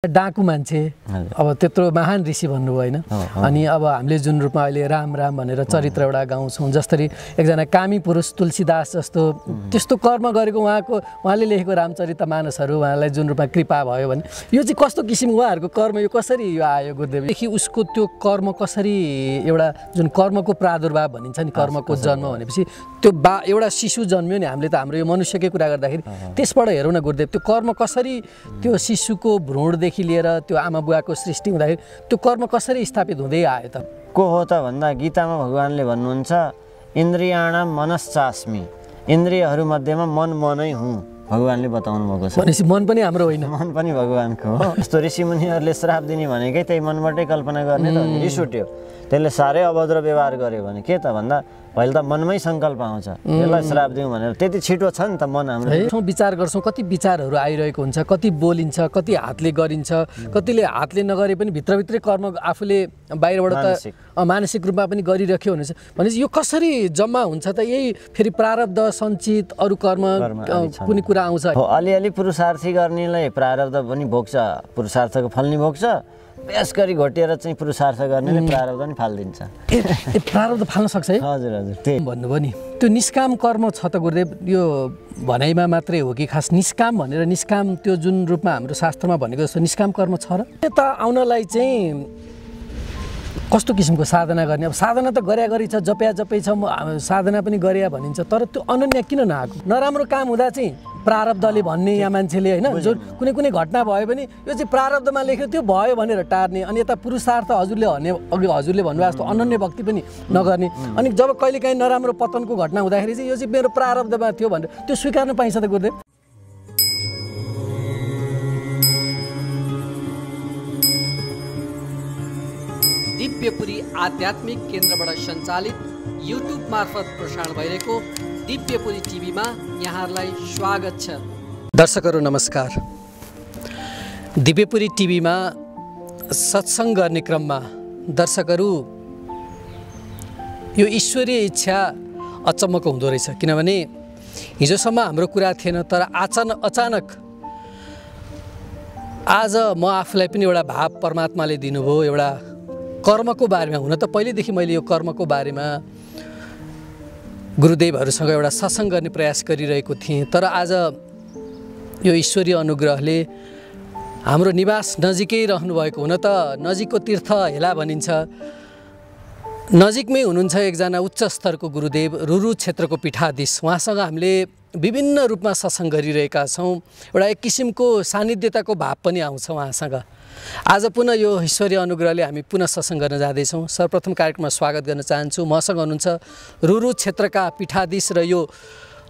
डाकु मान्छे अब त्यत्रो महान ऋषि भन्नुभयो हैन अनि अब हामीले जुन रूपमा अहिले राम राम भनेर चरित्र एउटा गाउँछौं जसरी एकजना कामी पुरुष तुलसीदास जस्तो त्यस्तो कर्म गरेको उहाँले लेखेको रामचरितमानसहरू उहाँलाई जुन रूपमा कृपा भयो भने यो चाहिँ कस्तो किसिमको उहाँहरुको कर्म यो कसरी यो आयो गुरुदेवदेखि उसको त्यो कर्म कसरी एउटा जुन कर्मको प्रादुर्भाव भनिन्छ नि कर्मको जन्म भनेपछि त्यो एउटा शिशु जन्मियो नि हामीले त हाम्रो यो मनुष्यकै कुरा गर्दाखेरि त्यसबाट हेरौँ न गुरुदेव त्यो कर्म कसरी त्यो शिशुको भ्रूणदेखि लिएर त्यो आमा बुवाको सृष्टि हुँदाखेरि त्यो कर्म कसरी स्थापित हुँदै आयो त को हो त भन्दा गीतामा भगवानले भन्नुहुन्छ इन्द्रियाणाम मनश्चास्मि इन्द्रियहरू मध्येमा मन मनै हुँ भगवानले बताउनु भएको छ भनेपछि मन पनि हाम्रो होइन मन पनि भगवानको हो यस्तो ऋषिमुनिहरूले श्राप दिने भनेकै त्यही मनबाटै कल्पना गर्ने त रिस उठ्यो त्यसले साह्रै अभद्र व्यवहार गर्यो भने के त भन्दा पहिले त मनमै संकल्प आउँछ यसलाई श्राप दिउँ भनेर त्यति छिटो छ नि त मन हाम्रो विचार गर्छौं कति विचारहरू आइरहेको हुन्छ कति बोलिन्छ कति हातले गरिन्छ कतिले हातले नगरे पनि भित्रभित्रै कर्म आफूले बाहिरबाट त मानसिक रूपमा पनि गरिराख्यो हुन्छ भनेपछि यो कसरी जम्मा हुन्छ त यही फेरि प्रारब्ध सञ्चित अरु कर्म कुनै कुरा आउँछ अलिअलि पुरुषार्थी गर्नेलाई प्रारब्ध पनि भोग्छ पुरुषार्थको फल नि भोग्छ बेस गरी घोटेर चाहिँ पुरुषार्थ गर्नेले प्रारब्ध पनि फाल्दिन्छ ए प्रारब्ध फाल्न सक्छ है हजुर हजुर त्यही भन्नुभयो नि त्यो निष्काम कर्म छ त गुरुदेव यो भनाइमा मात्रै हो कि खास निष्काम भनेर निष्काम त्यो जुन रूपमा हाम्रो शास्त्रमा भनेको जस्तो निष्काम कर्म छ र त आउनलाई चाहिँ कस्तो किसिमको साधना गर्ने अब साधना त गरे छ जपे छ साधना पनि गरे भनिन्छ तर त्यो अनन्य किन नआएको नराम्रो काम हुँदा चाहिँ प्रारब्धले भन्ने यहाँ मान्छेले हैन जुन कुनै घटना भयो भने यो चाहिँ प्रारब्धमा लेख्यो त्यो भयो भनेर टार्ने अनि यता पुरुषार्थ हजुरले भन्ने अघि हजुरले भन्नुभयो जस्तो अनन्य भक्ति पनि नगर्ने अनि जब कहिलेकाहीँ नराम्रो पतनको घटना हुँदाखेरि चाहिँ यो चाहिँ मेरो प्रारब्धमा थियो भनेर त्यो स्वीकार्न पाइन्छ त गुरुदेव दिव्यपुरी आध्यात्मिक केन्द्रबाट सञ्चालित युट्युब मार्फत प्रसारण भइरहेको दिव्यपुरी टिभीमा यहाँहरूलाई स्वागत छ दर्शकहरू नमस्कार दिव्यपुरी टिभीमा सत्संग गर्ने क्रममा दर्शकहरू यो ईश्वरीय इच्छा अचम्मको हुँदो रहेछ किनभने हिजोसम्म हाम्रो कुरा थिएन तर अचानक आज म आफूलाई पनि एउटा भाव परमात्माले दिनुभयो एउटा कर्मको बारेमा हुन त पहिलेदेखि मैले यो कर्मको बारेमा गुरुदेवहरूसँग एउटा सत्संग गर्ने प्रयास गरिरहेको थिएँ तर आज यो ईश्वरीय अनुग्रहले हाम्रो निवास नजिकै रहनुभएको हुन त नजिकको तीर्थ हेला भनिन्छ नजिकमै हुनुहुन्छ एकजना उच्च स्तरको गुरुदेव रुरु क्षेत्रको पीठाधीश उहाँसँग हामीले विभिन्न रूपमा सत्संग गरिरहेका छौँ एउटा एक किसिमको सान्निध्यताको भाव पनि आउँछ उहाँसँग आज पुनः यो ईश्वरीय अनुग्रहले हामी पुनः सत्संग गर्न जाँदैछौँ सर्वप्रथम कार्यक्रममा स्वागत गर्न चाहन्छु मसँग हुनुहुन्छ रुरु क्षेत्रका पीठाधीश र यो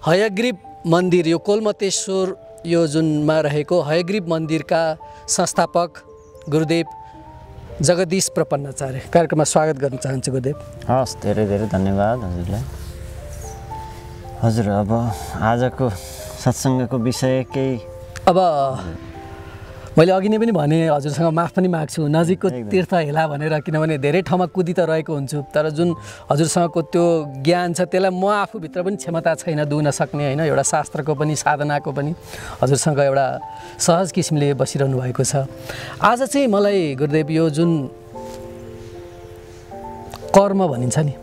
हयग्रीव मन्दिर यो कोलमतेश्वर यो जुनमा रहेको हयग्रीव मन्दिरका संस्थापक गुरुदेव जगदीश प्रपन्नाचार्य कार्यक्रममा स्वागत गर्न चाहन्छु गुरुदेव हस् धेरै धेरै धन्यवाद हजुरलाई हजुर अब आजको सत्संगको विषय केही अब मैले अघि नै पनि भने हजुरसँग माफ पनि माग्छु नजिकको तीर्थ हेला भनेर किनभने धेरै ठाउँमा कुदी त रहेको हुन्छु तर जुन हजुरसँगको त्यो ज्ञान छ त्यसलाई म आफूभित्र पनि क्षमता छैन दुन सक्ने होइन एउटा शास्त्रको पनि साधनाको पनि हजुरसँग एउटा सहज किसिमले बसिरहनु भएको छ आज चाहिँ मलाई गुरुदेव यो जुन कर्म भनिन्छ नि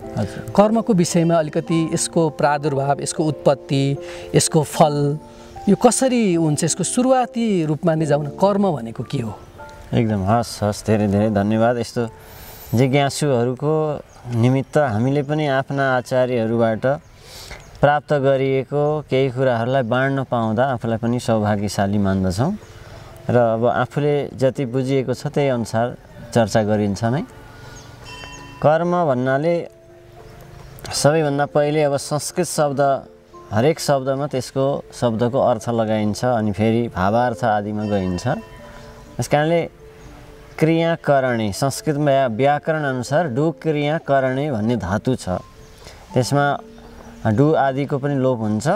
कर्मको विषयमा अलिकति यसको प्रादुर्भाव यसको उत्पत्ति यसको फल यो कसरी हुन्छ यसको सुरुवाती रूपमा नै जाउँ न कर्म भनेको के हो एकदम हस् धेरै धेरै धन्यवाद यस्तो जिज्ञासुहरूको निमित्त हामीले पनि आफ्ना आचार्यहरूबाट प्राप्त गरिएको केही कुराहरूलाई बाँड्न पाउँदा आफूलाई पनि सौभाग्यशाली मान्दछौँ र अब आफूले जति बुझिएको छ त्यही अनुसार चर्चा गरिन्छ नै कर्म भन्नाले सबैभन्दा पहिले अब संस्कृत शब्द हरेक शब्दमा त्यसको शब्दको अर्थ लगाइन्छ अनि फेरि भावार्थ आदिमा गइन्छ त्यस कारणले क्रियाकरणे संस्कृतमा व्याकरण अनुसार डु क्रियाकरणे भन्ने धातु छ त्यसमा डु आदिको पनि लोप हुन्छ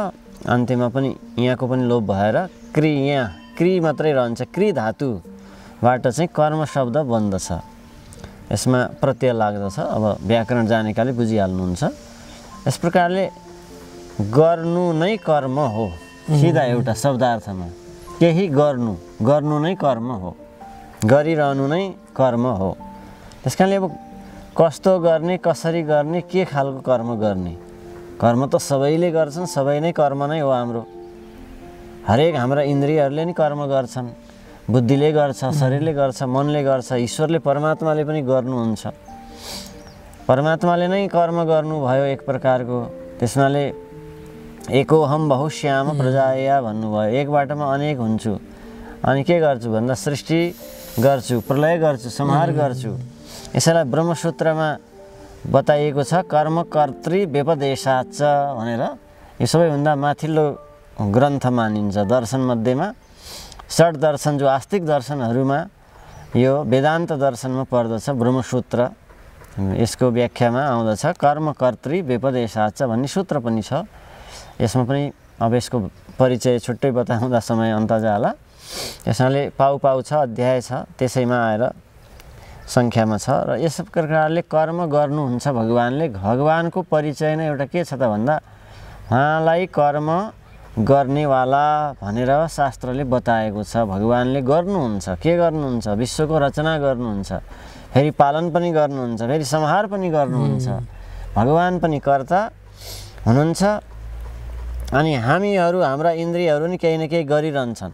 अन्त्यमा पनि यहाँको पनि लोप भएर क्रि मात्रै रहन्छ क्रि धातुबाट चाहिँ कर्म शब्द बन्दछ यसमा प्रत्यय लाग्दछ अब व्याकरण जानेकाले बुझिहाल्नुहुन्छ यस प्रकारले गर्नु नै कर्म हो सिधा एउटा शब्दार्थमा केही गर्नु नै कर्म हो गरिरहनु नै कर्म हो। त्यस कारणले अब कस्तो गर्ने, कसरी गर्ने, के खालको कर्म गर्ने, कर्म त सबैले गर्छन्, सबै नै कर्म नै हो हाम्रो। हरेक हाम्रा इन्द्रियहरूले नि कर्म गर्छन्, बुद्धिले गर्छ, शरीरले गर्छ, मनले गर्छ, ईश्वरले परमात्माले पनि गर्नुहुन्छ। परमात्माले नै कर्म गर्नुभयो एक प्रकारको। त्यसमाले एकोहम बहुश्याम प्रजाया भन्नुभयो, एकबाट म अनेक हुन्छु अनि के गर्छु भन्दा सृष्टि गर्छु, प्रलय गर्छु, संहार गर्छु। यसैलाई ब्रह्मसूत्रमा बताइएको छ कर्म कर्तृ व्यपदेशाच भनेर। यो सबैभन्दा माथिल्लो ग्रन्थ मानिन्छ दर्शन मध्येमा। षड दर्शन जो आस्तिक दर्शनहरूमा यो वेदान्त दर्शनमा पर्दछ ब्रह्मसूत्र। यसको व्याख्यामा आउँदछ कर्म कर्तृ व्यपदेशाच भन्ने सूत्र पनि छ। यसमा पनि अब यसको परिचय छुट्टै बताउँदा समय अन्त जाला। यसले पाउ छ, अध्याय छ, त्यसैमा आएर सङ्ख्यामा छ। र यस प्रकारले कर्म गर्नुहुन्छ भगवानले। भगवानको परिचय नै एउटा के छ त भन्दा उहाँलाई कर्म गर्नेवाला भनेर शास्त्रले बताएको छ। भगवानले गर्नुहुन्छ, के गर्नुहुन्छ, विश्वको रचना गर्नुहुन्छ, फेरि पालन पनि गर्नुहुन्छ, फेरि संहार पनि गर्नुहुन्छ। भगवान पनि कर्ता हुनुहुन्छ अनि हामीहरू हाम्रा इन्द्रियहरू नि केही न केही गरिरहन्छन्।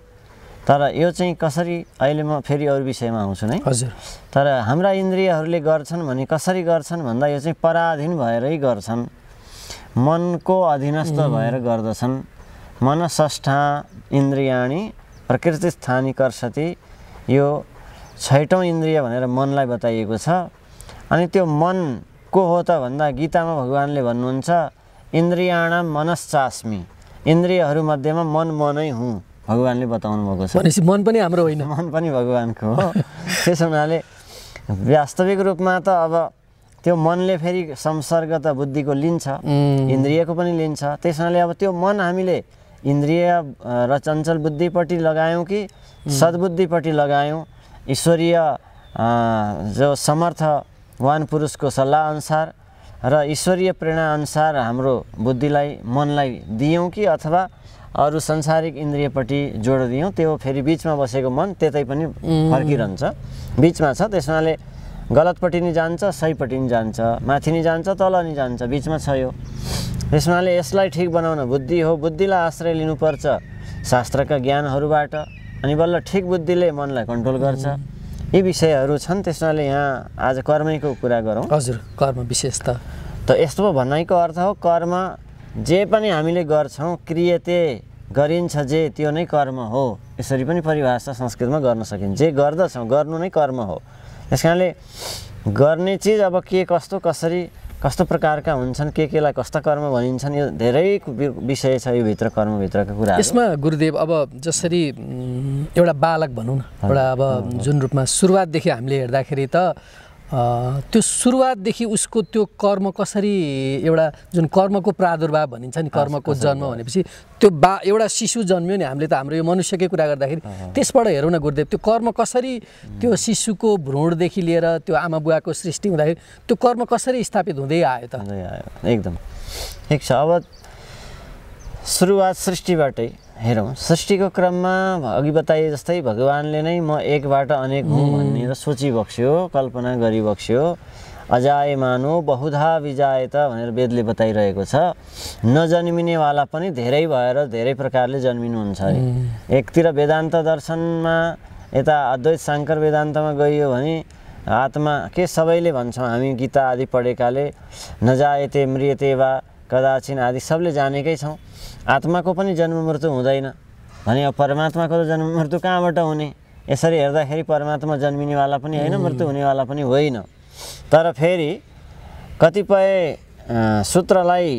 तर यो चाहिँ कसरी, अहिले म फेरि अरू विषयमा आउँछु नै। हजुर। तर हाम्रा इन्द्रियहरूले गर्छन् भने कसरी गर्छन् भन्दा यो चाहिँ पराधीन भएरै गर्छन्, मनको अधीनस्थ भएर गर्दछन्। मनसष्ठा इन्द्रियाणी प्रकृतिस्थानी कर्षति, यो 6औं इन्द्रिय भनेर मनलाई बताइएको छ। अनि त्यो मन को हो त भन्दा गीतामा भगवानले भन्नुहुन्छ इन्द्रियाणाम मनश्चास्मि, इन्द्रियहरू मध्येमा मन म नै हुँ भगवानले बताउनु भएको छ। भनेपछि मन पनि हाम्रो होइन, मन पनि भगवानको हो। त्यस हुनाले वास्तविक रूपमा त अब त्यो मनले फेरि संसर्ग त बुद्धिको लिन्छ, इन्द्रियको पनि लिन्छ। त्यस हुनाले अब त्यो मन हामीले इन्द्रिय र चञ्चल बुद्धिपट्टि लगायौँ कि सद्बुद्धिपट्टि लगायौँ, ईश्वरीय जो समर्थवान पुरुषको सल्लाह अनुसार र ईश्वरीय प्रेरणा अनुसार हाम्रो बुद्धिलाई, मनलाई दियौँ कि अथवा अरू संसारिक इन्द्रियपट्टि जोड दियौँ, त्यो फेरि बिचमा बसेको मन त्यतै पनि फर्किरहन्छ, बिचमा छ। त्यस हुनाले गलतपट्टि नि जान्छ, सहीपट्टि नि जान्छ, माथि नि जान्छ, तल नि जान्छ, बिचमा छ यो। त्यस हुनाले यसलाई ठिक बनाउन बुद्धि हो, बुद्धिलाई आश्रय लिनुपर्छ शास्त्रका ज्ञानहरूबाट, अनि बल्ल ठिक बुद्धिले मनलाई कन्ट्रोल गर्छ। यी विषयहरू छन्। त्यस हुनाले यहाँ आज कर्मैको कुरा गरौँ। हजुर, कर्म विशेषता त यस्तो भन्नाइको अर्थ हो कर्म जे पनि हामीले गर्छौँ, क्रियते गरिन्छ जे, त्यो नै कर्म हो। यसरी पनि परिभाषा संस्कृतमा गर्न सकिन्छ। जे गर्दछौँ गर्नु नै कर्म हो। त्यस कारणले गर्ने चिज अब के, कस्तो, कसरी, कस्तो प्रकारका हुन्छन्, केलाई कस्ता कर्म भनिन्छन्, यो धेरै विषय छ यो भित्र, कर्मभित्रका कुरा। यसमा गुरुदेव अब जसरी एउटा बालक भनौँ न, एउटा अब जुन रूपमा सुरुवातदेखि हामीले हेर्दाखेरि त त्यो सुरुवातदेखि उसको त्यो कर्म कसरी, एउटा जुन कर्मको प्रादुर्भाव भनिन्छ नि, कर्मको जन्म भनेपछि त्यो एउटा शिशु जन्मियो नि, हामीले त हाम्रो यो मनुष्यकै कुरा गर्दाखेरि त्यसबाट हेरौँ न गुरुदेव, त्यो कर्म कसरी, त्यो शिशुको भ्रूणदेखि लिएर त्यो आमा बुवाको सृष्टि हुँदाखेरि त्यो कर्म कसरी स्थापित हुँदै आयो त? एकदम ठिक छ। अब सुरुवात सृष्टिबाटै हेरौँ। सृष्टिको क्रममा अघि बताए जस्तै भगवानले नै म एकबाट अनेक हुँ भनेर सोचिबक्स्यो, कल्पना गरिबक्स्यो। अजायमानो बहुधा विजायत भनेर वेदले बताइरहेको छ। नजन्मिनेवाला पनि धेरै भएर धेरै प्रकारले जन्मिनुहुन्छ अरे। एकतिर वेदान्त दर्शनमा, यता अद्वैत शाङ्कर वेदान्तमा गइयो भने आत्मा के सबैले भन्छौँ हामी, गीता आदि पढेकाले नजायते मृयते वा कदाचिन आदि सबले जानेकै छौँ। आत्माको पनि जन्म मृत्यु हुँदैन भने अब परमात्माको त जन्म मृत्यु कहाँबाट हुने? यसरी हेर्दाखेरि परमात्मा जन्मिनेवाला पनि होइन, मृत्यु हुनेवाला पनि होइन। तर फेरि कतिपय सूत्रलाई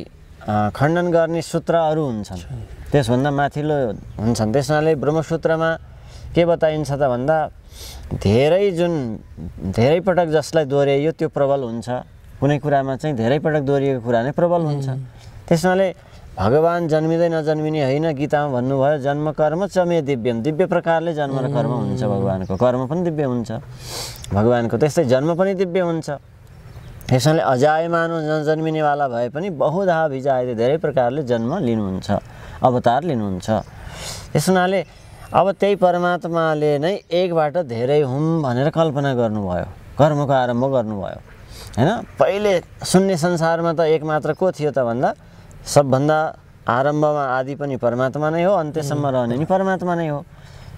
खण्डन गर्ने सूत्रहरू हुन्छन्, त्यसभन्दा माथिल्लो हुन्छन्। त्यसनाले ब्रह्मसूत्रमा के बताइन्छ त भन्दा धेरै पटक जसलाई दोहोऱ्याइयो त्यो प्रबल हुन्छ। कुनै कुरामा चाहिँ धेरै पटक दोहोरिएको कुरा नै प्रबल हुन्छ। त्यसनाले भगवान जन्मिँदै नजन्मिने होइन, गीतामा भन्नुभयो जन्म कर्म च मे दिव्यम, दिव्य प्रकारले जन्म र कर्म हुन्छ भगवानको, कर्म पनि दिव्य हुन्छ भगवानको, त्यस्तै जन्म पनि दिव्य हुन्छ। त्यसैले अजायमानो नजन्मिनेवाला भए पनि बहुधा विजायते, धेरै प्रकारले जन्म लिनुहुन्छ, अवतार लिनुहुन्छ। त्यस हुनाले अब त्यही परमात्माले नै एकबाट धेरै हुँ भनेर कल्पना गर्नुभयो, कर्मको आरम्भ गर्नुभयो हैन। पहिले शून्य संसारमा त एक मात्र को थियो त भन्दा सबभन्दा आरम्भमा आदि पनि परमात्मा नै हो, अन्त्यसम्म रहने नि परमात्मा नै हो।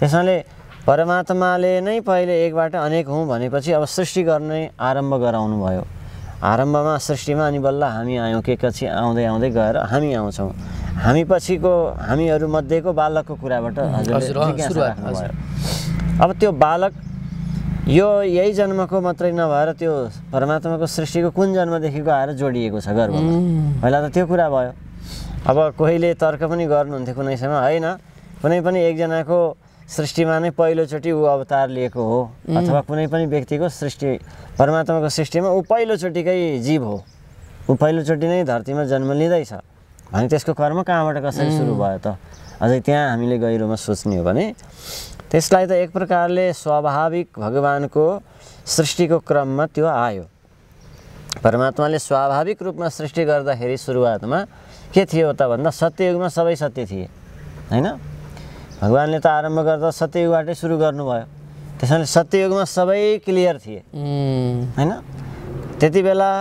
त्यसैले परमात्माले नै पहिले एकबाट अनेक हुँ भनेपछि अब सृष्टि गर्ने आरम्भ गराउनु भयो। आरम्भमा सृष्टिमा अनि बल्ल हामी आयौँ, के पछि आउँदै आउँदै गएर हामी आउँछौँ। हामी पछिको हामीहरू मध्येको बालकको कुराबाट हजुरले जिज्ञासा राख्नुभयो। अब त्यो बालक यो यही जन्मको मात्रै नभएर त्यो परमात्माको सृष्टिको कुन जन्मदेखिको आएर जोडिएको छ गर्भमा, पहिला त त्यो कुरा भयो। अब कोहीले तर्क पनि गर्नुहुन्थ्यो कुनै समय, होइन कुनै पनि एकजनाको सृष्टिमा नै पहिलोचोटि ऊ अवतार लिएको हो, अथवा कुनै पनि व्यक्तिको सृष्टि परमात्माको सृष्टिमा ऊ पहिलोचोटिकै जीव हो, ऊ पहिलोचोटि नै धरतीमा जन्म लिँदैछ भने त्यसको कर्म कहाँबाट कसरी सुरु भयो त? अझै त्यहाँ हामीले गहिरोमा सोच्ने हो भने त्यसलाई त एक प्रकारले स्वाभाविक भगवानको सृष्टिको क्रममा त्यो आयो। परमात्माले स्वाभाविक रूपमा सृष्टि गर्दाखेरि सुरुवातमा के थियो त भन्दा सत्ययुगमा सबै सत्य थिए हैन। भगवानले त आरम्भ गर्दा सत्ययुगबाटै सुरु गर्नुभयो, त्यसैले सत्ययुगमा सबै क्लियर थिए हैन। त्यति बेला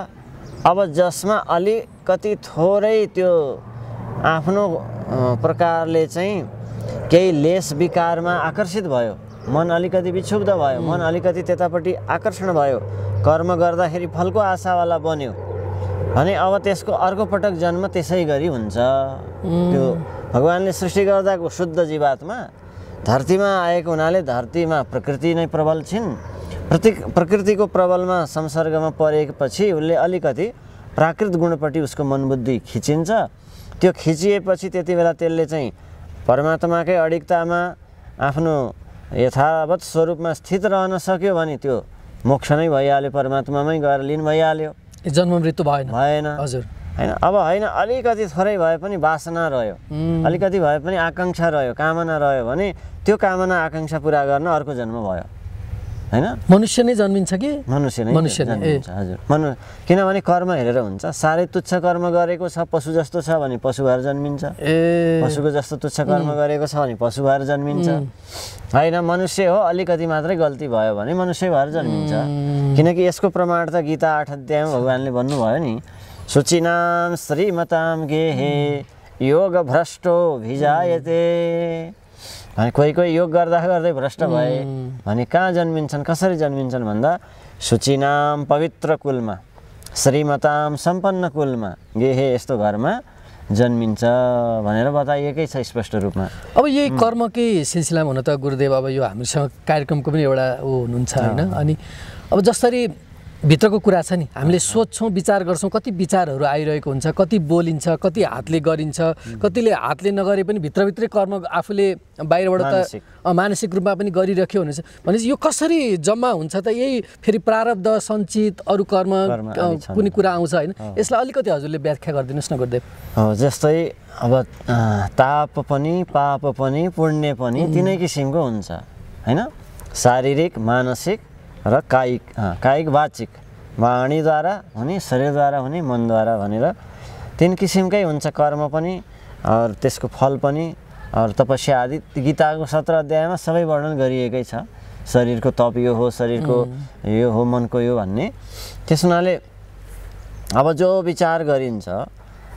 अब जसमा अलिकति थोरै त्यो आफ्नो प्रकारले चाहिँ केही लेस विकारमा आकर्षित भयो, मन अलिकति विक्षुब्ध भयो, मन अलिकति त्यतापट्टि आकर्षण भयो, कर्म गर्दाखेरि फलको आशावाला बन्यो भने अब त्यसको अर्को पटक जन्म त्यसै गरी हुन्छ। त्यो भगवानले सृष्टि गर्दाको शुद्ध जीवात्मा धरतीमा आएको हुनाले धरतीमा प्रकृति नै प्रबल छिन्। प्रकृतिको प्रबलमा संसर्गमा परेपछि उसले अलिकति प्राकृत गुणपट्टि उसको मनबुद्धि खिचिन्छ। त्यो खिचिएपछि त्यति बेला त्यसले चाहिँ परमात्माकै अडिकतामा आफ्नो यथावत स्वरूपमा स्थित रहन सक्यो भने त्यो मोक्ष नै भइहाल्यो, परमात्मामै गएर लीन भइहाल्यो, जन्म मृत्यु भएन हजुर हैन। अब होइन अलिकति थोरै भए पनि वासना रह्यो, अलिकति भए पनि आकाङ्क्षा रह्यो, कामना रह्यो भने त्यो कामना आकाङ्क्षा पुरा गर्न अर्को जन्म भयो हैन। मनुष्य नै जन्मिन्छ कि मनुष्य नै जन्मिन्छ हजुर। किनभने कर्म हेरेर हुन्छ, साह्रै तुच्छ कर्म गरेको छ पशु जस्तो छ भने पशु भएर जन्मिन्छ, पशुको जस्तो तुच्छ कर्म गरेको छ भने पशु भएर जन्मिन्छ होइन। मनुष्य हो अलिकति मात्रै गल्ती भयो भने मनुष्य भएर जन्मिन्छ, किनकि यसको प्रमाण त गीता 8 अध्यायमा भगवानले भन्नुभयो नि, शुचिनाम श्रीमताम गेहे योग भ्रष्टो भिजायते भने कोही कोही योग गर्दा गर्दै भ्रष्ट भए भने कहाँ जन्मिन्छन्, कसरी जन्मिन्छन् भन्दा शुचिनाम पवित्र कुलमा, श्रीमताम सम्पन्न कुलमा, गेहे यस्तो घरमा जन्मिन्छ भनेर बताइएकै छ स्पष्ट रूपमा। अब यही कर्मकै सिलसिलामा हुन त गुरुदेव अब यो हामीसँग कार्यक्रमको पनि एउटा हुनुहुन्छ होइन। अनि अब जसरी भित्रको कुरा छ नि, हामीले सोच्छौँ विचार गर्छौँ, कति विचारहरू आइरहेको हुन्छ, कति बोलिन्छ, कति हातले गरिन्छ, कतिले हातले नगरे पनि भित्रभित्रै कर्म आफूले बाहिरबाट त मानसिक रूपमा पनि गरिराख्यो भनेपछि भनेपछि यो कसरी जम्मा हुन्छ त? यही फेरि प्रारब्ध सञ्चित अरू कर्म कुनै कुरा आउँछ होइन। यसलाई अलिकति हजुरले व्याख्या गरिदिनुहोस् न गुरुदेव। जस्तै अब ताप पनि पाप पनि पुण्य पनि तिनै किसिमको हुन्छ होइन। शारीरिक, मानसिक र कायिक वाचिक, वाणीद्वारा हुने, शरीरद्वारा हुने, मनद्वारा भनेर 3 किसिमकै हुन्छ कर्म पनि और त्यसको फल पनि और तपस्या आदि। गीताको 17 अध्यायमा सबै वर्णन गरिएकै छ। शरीरको तप यो हो, शरीरको यो हो, मनको यो भन्ने। त्यस हुनाले अब जो विचार गरिन्छ,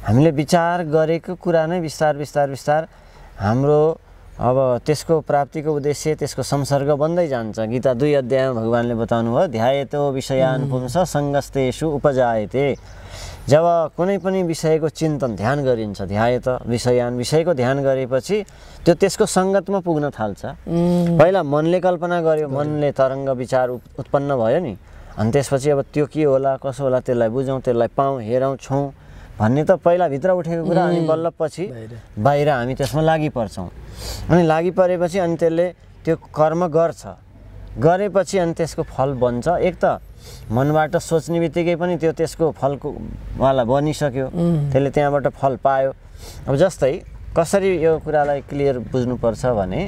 हामीले विचार गरेको कुरा नै बिस्तार बिस्तार बिस्तार हाम्रो अब त्यसको प्राप्तिको उद्देश्य, त्यसको संसर्ग बन्दै जान्छ। गीता 2 अध्यायमा भगवानले बताउनु भयो, ध्यायतो विषयान् पुंस संगस्तेषु उपजायते। जब कुनै पनि विषयको चिन्तन ध्यान गरिन्छ, ध्यायत विषयान्, विषयको ध्यान गरेपछि त्यो त्यसको सङ्गतमा पुग्न थाल्छ। पहिला मनले कल्पना गर्यो, मनले तरङ्ग विचार उत्पन्न भयो नि, अनि त्यसपछि अब त्यो के होला, कसो होला, त्यसलाई बुझौँ, त्यसलाई पाऊँ, हेरौँ, छौँ भन्ने त पहिला भित्र उठेको कुरा, अनि बल्ल पछि बाहिर हामी त्यसमा लागि पर्छौँ। अनि लागि परेपछि अनि त्यसले त्यो कर्म गर्छ, गरेपछि अनि त्यसको फल बन्छ। एक त मनबाट सोच्ने बित्तिकै पनि त्यो त्यसको फलको वाला बनिसक्यो, त्यसले त्यहाँबाट फल पायो। अब जस्तै कसरी यो कुरालाई क्लियर बुझ्नुपर्छ भने,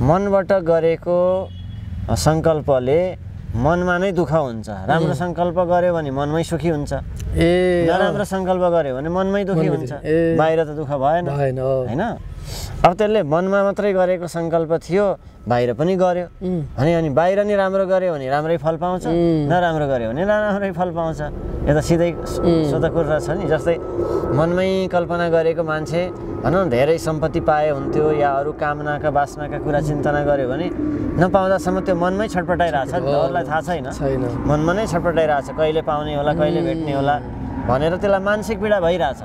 मनबाट गरेको सङ्कल्पले मनमा नै दुःख हुन्छ। राम्रो सङ्कल्प गर्यो भने मनमै सुखी हुन्छ, नराम्रो सङ्कल्प गर्यो भने मनमै दुःखी हुन्छ। बाहिर त दुःख भएन होइन। अब त्यसले मनमा मात्रै गरेको सङ्कल्प थियो, बाहिर पनि गर्यो अनि बाहिर नि राम्रो गर्यो भने राम्रै फल पाउँछ, नराम्रो गर्यो भने नराम्रै फल पाउँछ। यो त सिधै सोधा कुरा छ नि। जस्तै मनमै कल्पना गरेको मान्छे भनौँ धेरै सम्पत्ति पाए हुन्थ्यो या अरू कामनाका वासनाका कुरा चिन्तना गर्यो भने नपाउँदासम्म त्यो मनमै छटपटाइरहेछ नि, अरूलाई थाहा छैन, मनमा नै छटपटाइरहेछ, कहिले पाउने होला कहिले भेट्ने होला भनेर त्यसलाई मानसिक पीडा भइरहेछ।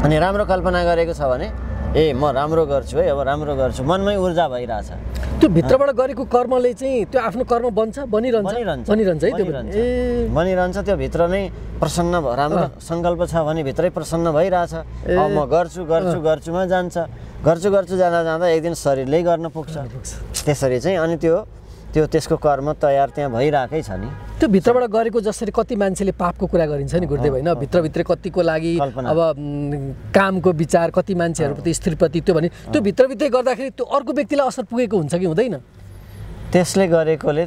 अनि राम्रो कल्पना गरेको छ भने ए म राम्रो गर्छु है, अब राम्रो गर्छु, मनमै ऊर्जा भइरहेछ। त्यो भित्रबाट गरेको कर्मले चाहिँ त्यो आफ्नो कर्म बनिरहन्छ है, त्यो बनिरहन्छ। त्यो भित्र नै प्रसन्न राम्रो सङ्कल्प छ भने भित्रै प्रसन्न भइरहेछ। अब म गर्छुमा जान्छ, गर्छु जाँदा एक दिन शरीरले गर्न पुग्छ। त्यसरी चाहिँ अनि त्यसको कर्म तयार त्यहाँ भइरहेकै छ नि। त्यो भित्रबाट गरेको जसरी कति मान्छेले पापको कुरा गरिन्छ नि गुरुदेव होइन, भित्रभित्रै कतिको लागि अब कामको विचार कति मान्छेहरूप्रति स्त्रीप्रति त्यो भने त्यो भित्रभित्रै गर्दाखेरि त्यो अर्को व्यक्तिलाई असर पुगेको हुन्छ कि हुँदैन? त्यसले गरेकोले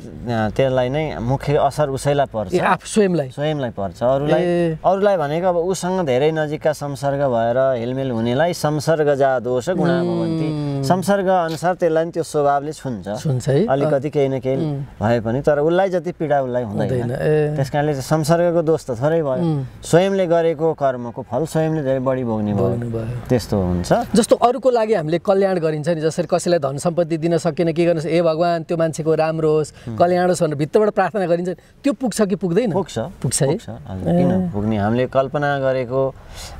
त्यसलाई नै मुख्य असर उसैलाई पर्छ, स्वयंलाई पर्छ। अरूलाई भनेको अब उसँग धेरै नजिकका संसर्ग भएर हेलमेल हुनेलाई संसर्गजा दोष गुणा भवन्ति, संसर्ग अनुसार त्यसलाई त्यो स्वभावले छुन्छ अलिकति केही न केही भए पनि, तर उसलाई जति पीडा उसलाई हुँदैन। त्यस कारणले संसर्गको दोष त थोरै भयो, स्वयंले गरेको कर्मको फल स्वयंले धेरै बढी भोग्ने भयो, त्यस्तो हुन्छ। जस्तो अरूको लागि हामीले कल्याण गरिन्छ नि, जसरी कसैलाई धन सम्पत्ति दिन सकेन के गर्नुहोस्, ए भगवान् त्यो मान्छेको राम्रो होस् कल्याण होस् भनेर भित्रबाट प्रार्थना गरिन्छ, त्यो पुग्छ कि पुग्दैन? पुग्छ है, किन पुग्ने? हामीले कल्पना गरेको,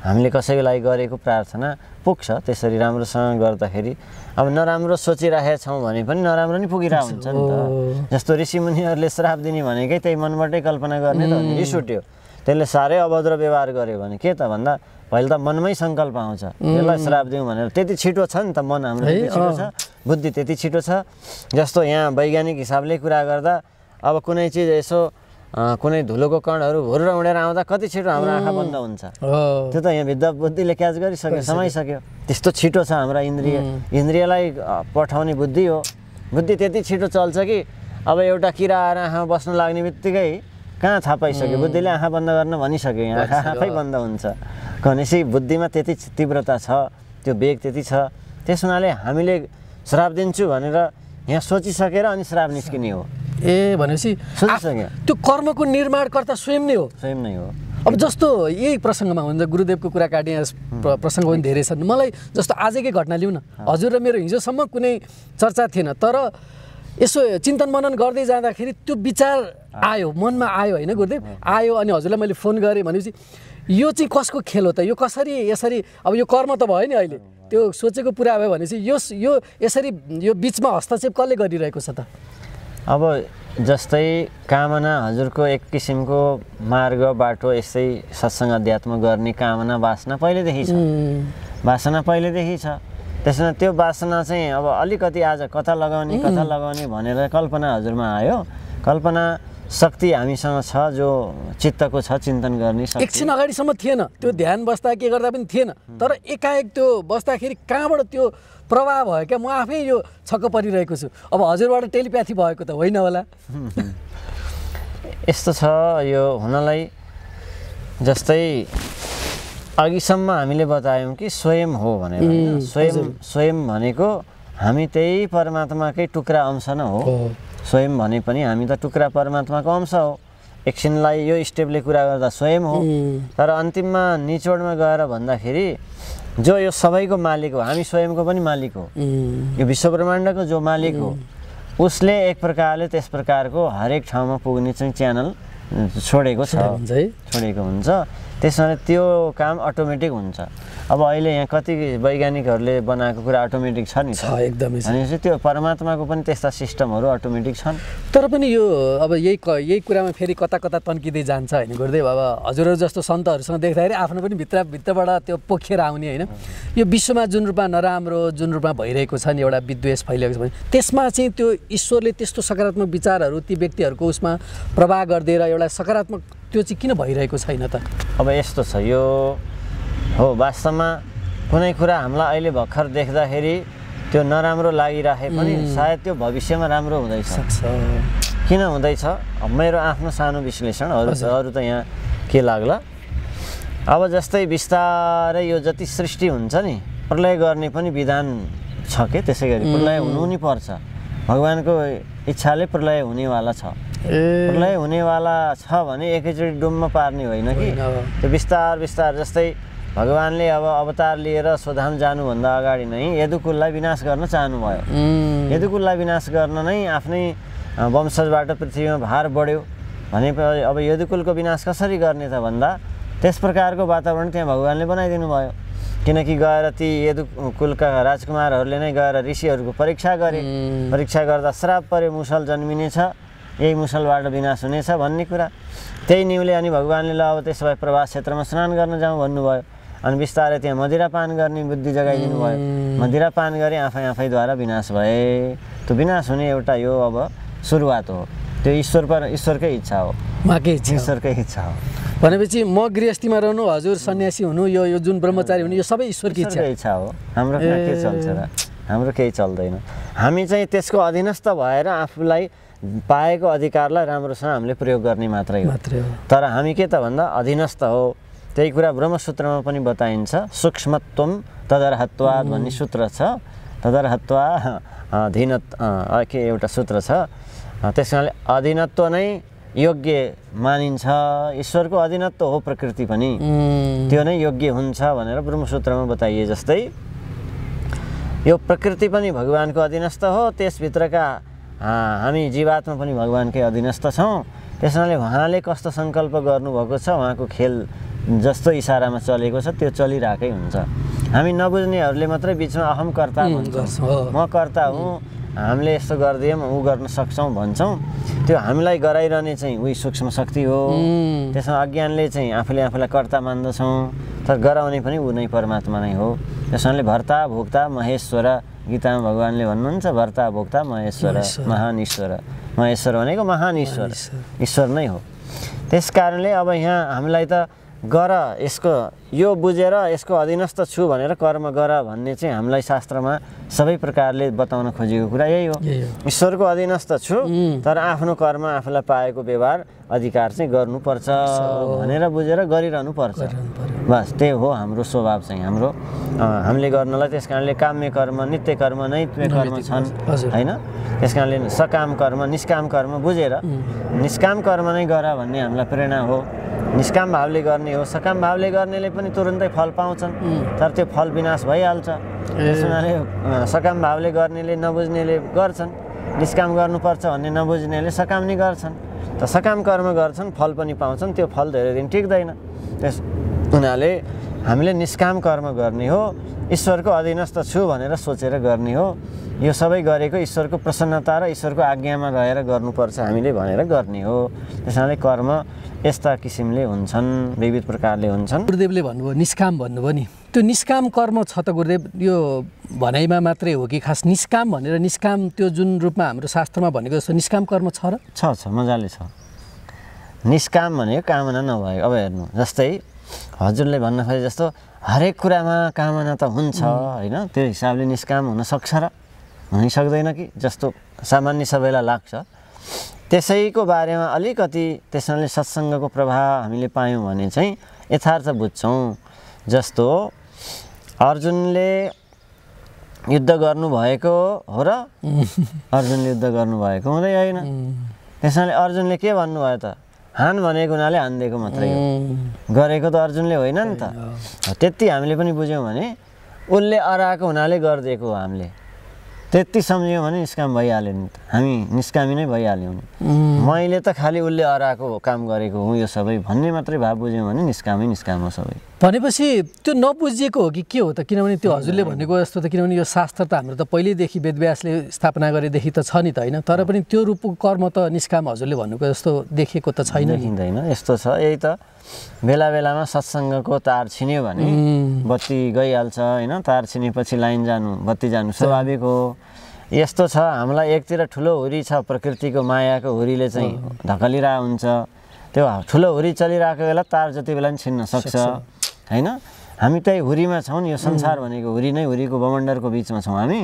हामीले कसैको लागि गरेको प्रार्थना पुग्छ। त्यसरी राम्रोसँग गर्दाखेरि अब नराम्रो सोचिरहेका छौँ भने पनि नराम्रो नि पुगिरहेको हुन्छ नि त। जस्तो ऋषिमुनिहरूले श्राप दिने भनेकै त्यही मनबाटै कल्पना गर्ने त रिस उठ्यो, त्यसले साह्रै अभद्र व्यवहार गर्यो भने के त भन्दा पहिले त मनमै सङ्कल्प आउँछ यसलाई श्राप दिउँ भनेर। त्यति छिटो छ नि त मन हाम्रो, त्यति छिटो छ बुद्धि, त्यति छिटो छ। जस्तो यहाँ वैज्ञानिक हिसाबले कुरा गर्दा अब कुनै चिज यसो कुनै धुलोको कणहरू भुरेर उडेर आउँदा कति छिटो हाम्रो आँखा बन्द हुन्छ, त्यो त यहाँ भित्र बुद्धिले क्याच गरिसक्यो, समाइसक्यो। त्यस्तो छिटो छ हाम्रा इन्द्रियलाई पठाउने बुद्धि हो। बुद्धि त्यति छिटो चल्छ कि अब एउटा किरा आएर आँखामा बस्न लाग्ने बित्तिकै कहाँ थाहा पाइसक्यो, बुद्धिले आँखा बन्द गर्न भनिसक्यो, यहाँ आँखा आफै बन्द हुन्छ। भनेपछि बुद्धिमा त्यति तीव्रता छ, त्यो वेग त्यति छ। त्यस हुनाले हामीले श्राप दिन्छु भनेर यहाँ सोचिसकेर अनि श्राप निस्किने हो। भनेपछि त्यो कर्मको निर्माणकर्ता स्वयं नै हो। अब जस्तो यही प्रसङ्गमा हुन्छ, गुरुदेवको कुरा काटेँ, प्रसङ्ग पनि धेरै छन्। मलाई जस्तो आजकै घटना लिउँ न, हजुर र मेरो हिजोसम्म कुनै चर्चा थिएन, तर यसो चिन्तन मनन गर्दै जाँदाखेरि त्यो विचार आयो, मनमा आयो होइन गुरुदेव, आयो अनि हजुरलाई मैले फोन गरेँ भनेपछि यो चाहिँ कसको खेल हो त, यो कसरी यसरी, अब यो कर्म त भयो नि अहिले, त्यो सोचेको पुरा भयो भनेपछि यो यसरी यो बिचमा हस्तक्षेप कसले गरिरहेको छ त? अब जस्तै कामना हजुरको एक किसिमको मार्ग बाटो यस्तै सत्सङ्ग अध्यात्म गर्ने कामना वासना पहिलेदेखि छ, त्यसमा त्यो वासना चाहिँ अब अलिकति आज कता लगाउने भनेर कल्पना हजुरमा आयो। कल्पना शक्ति हामीसँग छ, जो चित्तको छ, चिन्तन गर्ने शक्ति। एकछिन अगाडिसम्म थिएन, त्यो ध्यान बस्दा के गर्दा पनि थिएन, तर एकाएक त्यो बस्दाखेरि कहाँबाट त्यो प्रभाव भयो क्या, म आफै यो छक्क परिरहेको छु। अब हजुरबाट टेलिप्याथी भएको त होइन होला? यस्तो छ यो हुनलाई। जस्तै अघिसम्म हामीले बतायौँ कि स्वयं हो भनेर, स्वयं भनेको हामी त्यही परमात्माकै टुक्रा अंश न हो। स्वयं भने पनि हामी त टुक्रा परमात्माको अंश हो। एकछिनलाई यो स्टेपले कुरा गर्दा स्वयं हो, तर अन्तिममा निचोडमा गएर भन्दाखेरि जो यो सबैको मालिक हो, हामी स्वयंको पनि मालिक हो, यो विश्व ब्रह्माण्डको जो मालिक हो उसले एक प्रकारले त्यस प्रकारको हरेक ठाउँमा पुग्ने चाहिँ च्यानल छोडेको हुन्छ। त्यसमा त्यो काम अटोमेटिक हुन्छ। अब अहिले यहाँ कति वैज्ञानिकहरूले बनाएको कुरा अटोमेटिक छ नि, एकदमै। भनेपछि त्यो परमात्माको पनि त्यस्ता सिस्टमहरू अटोमेटिक छन्। तर पनि यो अब यही कुरामा फेरि कता तन्किँदै जान्छ होइन गुरुदेव? अब हजुरहरू जस्तो सन्तहरूसँग देख्दाखेरि आफ्नो पनि भित्रबाट त्यो पोखेर आउने होइन, यो विश्वमा जुन रूपमा नराम्रो जुन रूपमा भइरहेको छ नि, एउटा विद्वेष फैलिएको छ भने त्यसमा चाहिँ त्यो ईश्वरले त्यस्तो सकारात्मक विचारहरू ती व्यक्तिहरूको उसमा प्रभाव गरिदिएर एउटा सकारात्मक त्यो चाहिँ किन भइरहेको छैन त? अब यस्तो छ, यो हो वास्तवमा कुनै कुरा हामीलाई अहिले भर्खर देख्दाखेरि त्यो नराम्रो लागिराखे पनि सायद त्यो भविष्यमा राम्रो हुँदैछ। किन हुँदैछ? मेरो आफ्नो सानो विश्लेषण, अरू त यहाँ के लाग्ला। अब जस्तै बिस्तारै यो जति सृष्टि हुन्छ नि प्रलय गर्ने पनि विधान छ के, त्यसै गरी प्रलय हुनु नि पर्छ। भगवानको इच्छाले प्रलय हुनेवाला छ। प्रलय हुनेवाला छ भने एकैचोटि डुम्म पार्ने होइन कि, त्यो बिस्तार बिस्तार। जस्तै भगवानले अब अवतार लिएर स्वधाम जानुभन्दा अगाडि नै यदुकुललाई विनाश गर्न चाहनुभयो। यदुकुललाई विनाश गर्न नै आफ्नै वंशजबाट पृथ्वीमा भार बढ्यो भनेपछि अब यदुकुलको विनाश कसरी गर्ने त भन्दा त्यस प्रकारको वातावरण त्यहाँ भगवानले बनाइदिनु भयो। किनकि गएर ती यदुकुलका राजकुमारहरूले नै गएर ऋषिहरूको परीक्षा गरे। परीक्षा गर्दा श्राप पर्यो, मुसल जन्मिनेछ, यही मुसलबाट विनाश हुनेछ भन्ने कुरा। त्यही निउले अनि भगवानले ल अब त्यसो भए प्रवास क्षेत्रमा स्नान गर्न जाउँ भन्नुभयो। अनि बिस्तारै त्यहाँ मदिरापान गर्ने बुद्धि जगाइदिनु भयो। मदिरापान गरे आफैद्वारा विनाश भए। त्यो विनाश हुने एउटा यो अब सुरुवात हो। त्यो ईश्वरकै इच्छा हो, ईश्वरकै इच्छा हो। भनेपछि म गृहस्थीमा रहनु, हजुर सन्यासी हुनु, यो जुन ब्रह्मचारी हुनु, यो सबै ईश्वरकै इच्छा हो। हाम्रो के चल्छ र? हाम्रो केही चल्दैन। हामी चाहिँ त्यसको अधीनस्थ भएर आफूलाई पाएको अधिकारलाई राम्रोसँग हामीले प्रयोग गर्ने मात्रै हो। तर हामी के त भन्दा अधीनस्थ हो। त्यही कुरा ब्रह्मसूत्रमा पनि बताइन्छ। सूक्ष्मत्वम तदर्हत्वाद भन्ने सूत्र छ। तदर्हत्वा के एउटा सूत्र छ। त्यसकारणले अधीनत्व नै योग्य मानिन्छ। ईश्वरको अधीनत्व हो प्रकृति पनि, त्यो नै योग्य हुन्छ भनेर ब्रह्मसूत्रमा बताइए जस्तै यो प्रकृति पनि भगवानको अधीनस्थ हो। त्यसभित्रका हामी जीवात्मा पनि भगवानकै अधीनस्थ छौँ। त्यसैले उहाँले कस्तो सङ्कल्प गर्नुभएको छ, उहाँको खेल जस्तो इसारामा चलेको छ त्यो चलिरहेकै हुन्छ। हामी नबुझ्नेहरूले मात्रै बिचमा अहम कर्ता भन्छौँ, म कर्ता हुँ, हामीले यस्तो गरिदियौँ, ऊ गर्न सक्छौँ भन्छौँ। त्यो हामीलाई गराइरहने चाहिँ उही सूक्ष्म शक्ति हो। त्यसमा अज्ञानले चाहिँ आफूलाई कर्ता मान्दछौँ, तर गराउने पनि ऊ नै परमात्मा नै हो। त्यसैले भर्ता भोक्ता महेश्वर, गीतामा भगवानले भन्नुहुन्छ भर्ता भोक्ता महेश्वर, महान ईश्वर। महेश्वर भनेको महान ईश्वर, ईश्वर नै हो। त्यस कारणले अब यहाँ हामीलाई त गर, यसको यो बुझेर यसको अधीनस्थ छु भनेर कर्म गर भन्ने चाहिँ हामीलाई शास्त्रमा सबै प्रकारले बताउन खोजेको कुरा यही हो। ईश्वरको अधीनस्थ छु, तर आफ्नो कर्म आफूलाई पाएको व्यवहार अधिकार चाहिँ गर्नुपर्छ भनेर बुझेर गरिरहनु पर्छ। बस त्यही हो हाम्रो स्वभाव चाहिँ। हाम्रो हामीले गर्नलाई त्यस कारणले काम्य कर्म, नित्य कर्म, नैत्य कर्म छन् होइन। त्यस कारणले सकाम कर्म, निष्काम कर्म बुझेर निष्काम कर्म नै गर भन्ने हामीलाई प्रेरणा हो। निष्काम भावले गर्ने हो। सकाम भावले गर्नेले पनि तुरुन्तै फल पाउँछन्, तर त्यो फल विनाश भइहाल्छ। त्यस हुनाले सकाम भावले गर्नेले नबुझ्नेले गर्छन्, निष्काम गर्नुपर्छ भन्ने नबुझ्नेले सकाम नै गर्छन्। त सकाम कर्म गर्छन्, फल पनि पाउँछन्, त्यो फल धेरै दिन टिक्दैन। त्यस हुनाले हामीले निष्काम कर्म गर्ने हो, ईश्वरको अधीनस्थ छु भनेर सोचेर गर्ने हो। यो सबै गरेको ईश्वरको प्रसन्नता र ईश्वरको आज्ञामा रहेर गर्नुपर्छ हामीले भनेर गर्ने हो। त्यसैले कर्म यस्ता किसिमले हुन्छन्, विविध प्रकारले हुन्छन्। गुरुदेवले भन्नुभयो निष्काम भन्नुभयो नि, त्यो निष्काम कर्म छ त गुरुदेव, यो भनाइमा मात्रै हो कि खास निष्काम भनेर निष्काम त्यो जुन रूपमा हाम्रो शास्त्रमा भनेको जस्तो निष्काम कर्म छ र? छ, मजाले छ। निष्काम भनेको कामना नभएको। अब हेर्नु, जस्तै हजुरले भन्न खोजे जस्तो हरेक कुरामा कामना त हुन्छ होइन, त्यो हिसाबले निष्काम हुन सक्छ र? हुनै सक्दैन कि जस्तो सामान्य सबैलाई लाग्छ। त्यसैको बारेमा अलिकति त्यसैले सत्सङ्गको प्रभाव हामीले पायौँ भने चाहिँ यथार्थ बुझ्छौँ। जस्तो अर्जुनले युद्ध गर्नुभएको हो र? अर्जुनले युद्ध गर्नुभएको हुँदै होइन। त्यसैले अर्जुनले के भन्नुभयो त? हान भनेको हुनाले हानिदिएको मात्रै हो, गरेको त अर्जुनले होइन नि त। त्यति हामीले पनि बुझ्यौँ भने उसले अराएको हुनाले गरिदिएको हो, हामीले त्यति सम्झ्यौँ भने निष्काम भइहाल्यो नि त। हामी निष्कामी नै भइहाल्यौँ नि। मैले त खालि उसले अराएको काम गरेको हुँ यो सबै भन्ने मात्रै भाव बुझ्यौँ भने निष्काम हो सबै। भनेपछि त्यो नबुझिएको हो कि के हो त? किनभने त्यो हजुरले भनेको जस्तो त, किनभने यो शास्त्र त हाम्रो त पहिल्यैदेखि वेदव्यासले स्थापना गरेदेखि त छ नि त होइन, तर पनि त्यो रूपको कर्म त निष्काम हजुरले भन्नुको जस्तो देखेको त छैन। देखिँदैन, यस्तो छ। यही त बेला बेलामा सत्सङ्गको तार छिन्यो भने बत्ती गइहाल्छ होइन। तार छिनेपछि लाइन जानु, बत्ती जानु स्वाभाविक हो। यस्तो छ, हामीलाई एकतिर ठुलो हुरी छ, प्रकृतिको मायाको हुरीले चाहिँ धकलिरहेको हुन्छ। त्यो ठुलो हुरी चलिरहेको बेला तार जति बेला पनि छिन्न सक्छ होइन। हामी त्यही हुरीमा छौँ नि, यो संसार भनेको हुरी नै, हुरीको बमण्डलको बिचमा छौँ हामी।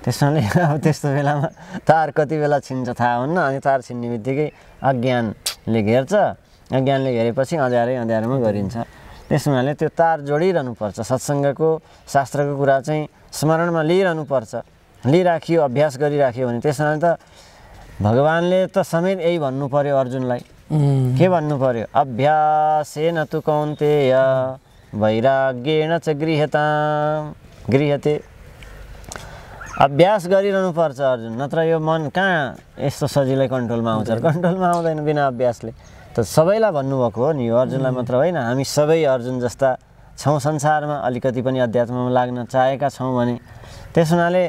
त्यसैले अब त्यस्तो बेलामा तार कति बेला छिन्छ थाहा हुन्न। अनि तार छिन्ने बित्तिकै अज्ञानले घेर्छ, अज्ञानले घेरेपछि अँध्यारमा गरिन्छ। त्यस हुनाले त्यो तार जोडिरहनुपर्छ। सत्सङ्गको शास्त्रको कुरा चाहिँ स्मरणमा लिइरहनुपर्छ। लिइराखियो, अभ्यास गरिराख्यो भने त्यस हुनाले त भगवानले त समेत यही भन्नु पर्यो अर्जुनलाई। के भन्नु पर्यो? अभ्यासेन तु कौन्तेय वैराग्येण च गृह्यते। अभ्यास गरिरहनु पर्छ अर्जुन, नत्र यो मन कहाँ यस्तो सजिलै कन्ट्रोलमा आउँछ? कन्ट्रोलमा आउँदैन बिना अभ्यासले। त सबैलाई भन्नुभएको हो नि, यो अर्जुनलाई मात्र होइन, हामी सबै अर्जुन जस्ता छौँ संसारमा, अलिकति पनि अध्यात्ममा लाग्न चाहेका छौँ भने। त्यस हुनाले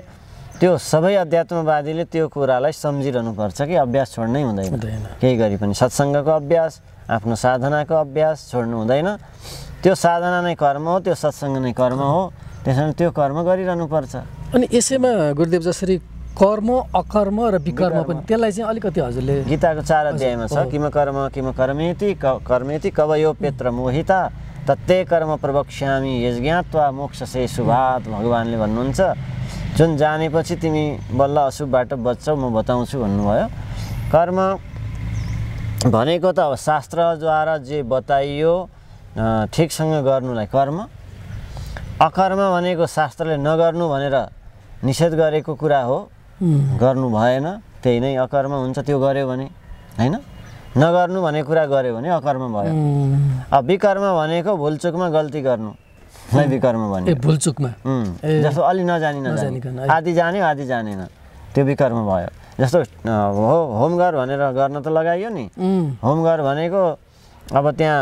त्यो सबै अध्यात्मवादीले त्यो कुरालाई सम्झिरहनुपर्छ कि अभ्यास छोड्नै हुँदैन। केही गरी पनि सत्सङ्गको अभ्यास, आफ्नो साधनाको अभ्यास छोड्नु हुँदैन। त्यो साधना नै कर्म हो, त्यो सत्सङ्ग नै कर्म हो। त्यसैले त्यो कर्म गरिरहनुपर्छ। अनि यसैमा गुरुदेव जसरी कर्म, अकर्म र विकर्म पनि, त्यसलाई चाहिँ अलिकति हजुरले गीताको 4 अध्यायमा छ, किम कर्मेति कवयोप्यत्र मोहिता तत्ते कर्म प्रवक्ष्यामि यज्ञात्वा मोक्षसे शुभात्। भगवानले भन्नुहुन्छ जुन जानेपछि तिमी बल्ल अशुभबाट बच्छौ म बताउँछु भन्नुभयो। कर्म भनेको त अब शास्त्रद्वारा जे बताइयो ठिकसँग गर्नुलाई कर्म। अकर्म भनेको शास्त्रले नगर्नु भनेर निषेध गरेको कुरा हो, गर्नु भएन, त्यही नै अकर्म हुन्छ। त्यो गर्यो भने होइन, नगर्नु भनेको कुरा गर्यो भने अकर्म भयो। अब विकर्म भनेको भुलचुकमा गल्ती गर्नु विकर्म भन्यो। भुलचुकमा जस्तो अलि नजानी आदि जान्यो आदि जानेन, त्यो विकर्म भयो। जस्तो होम घर भनेर गर्न त लगाइयो नि, होम घर भनेको अब त्यहाँ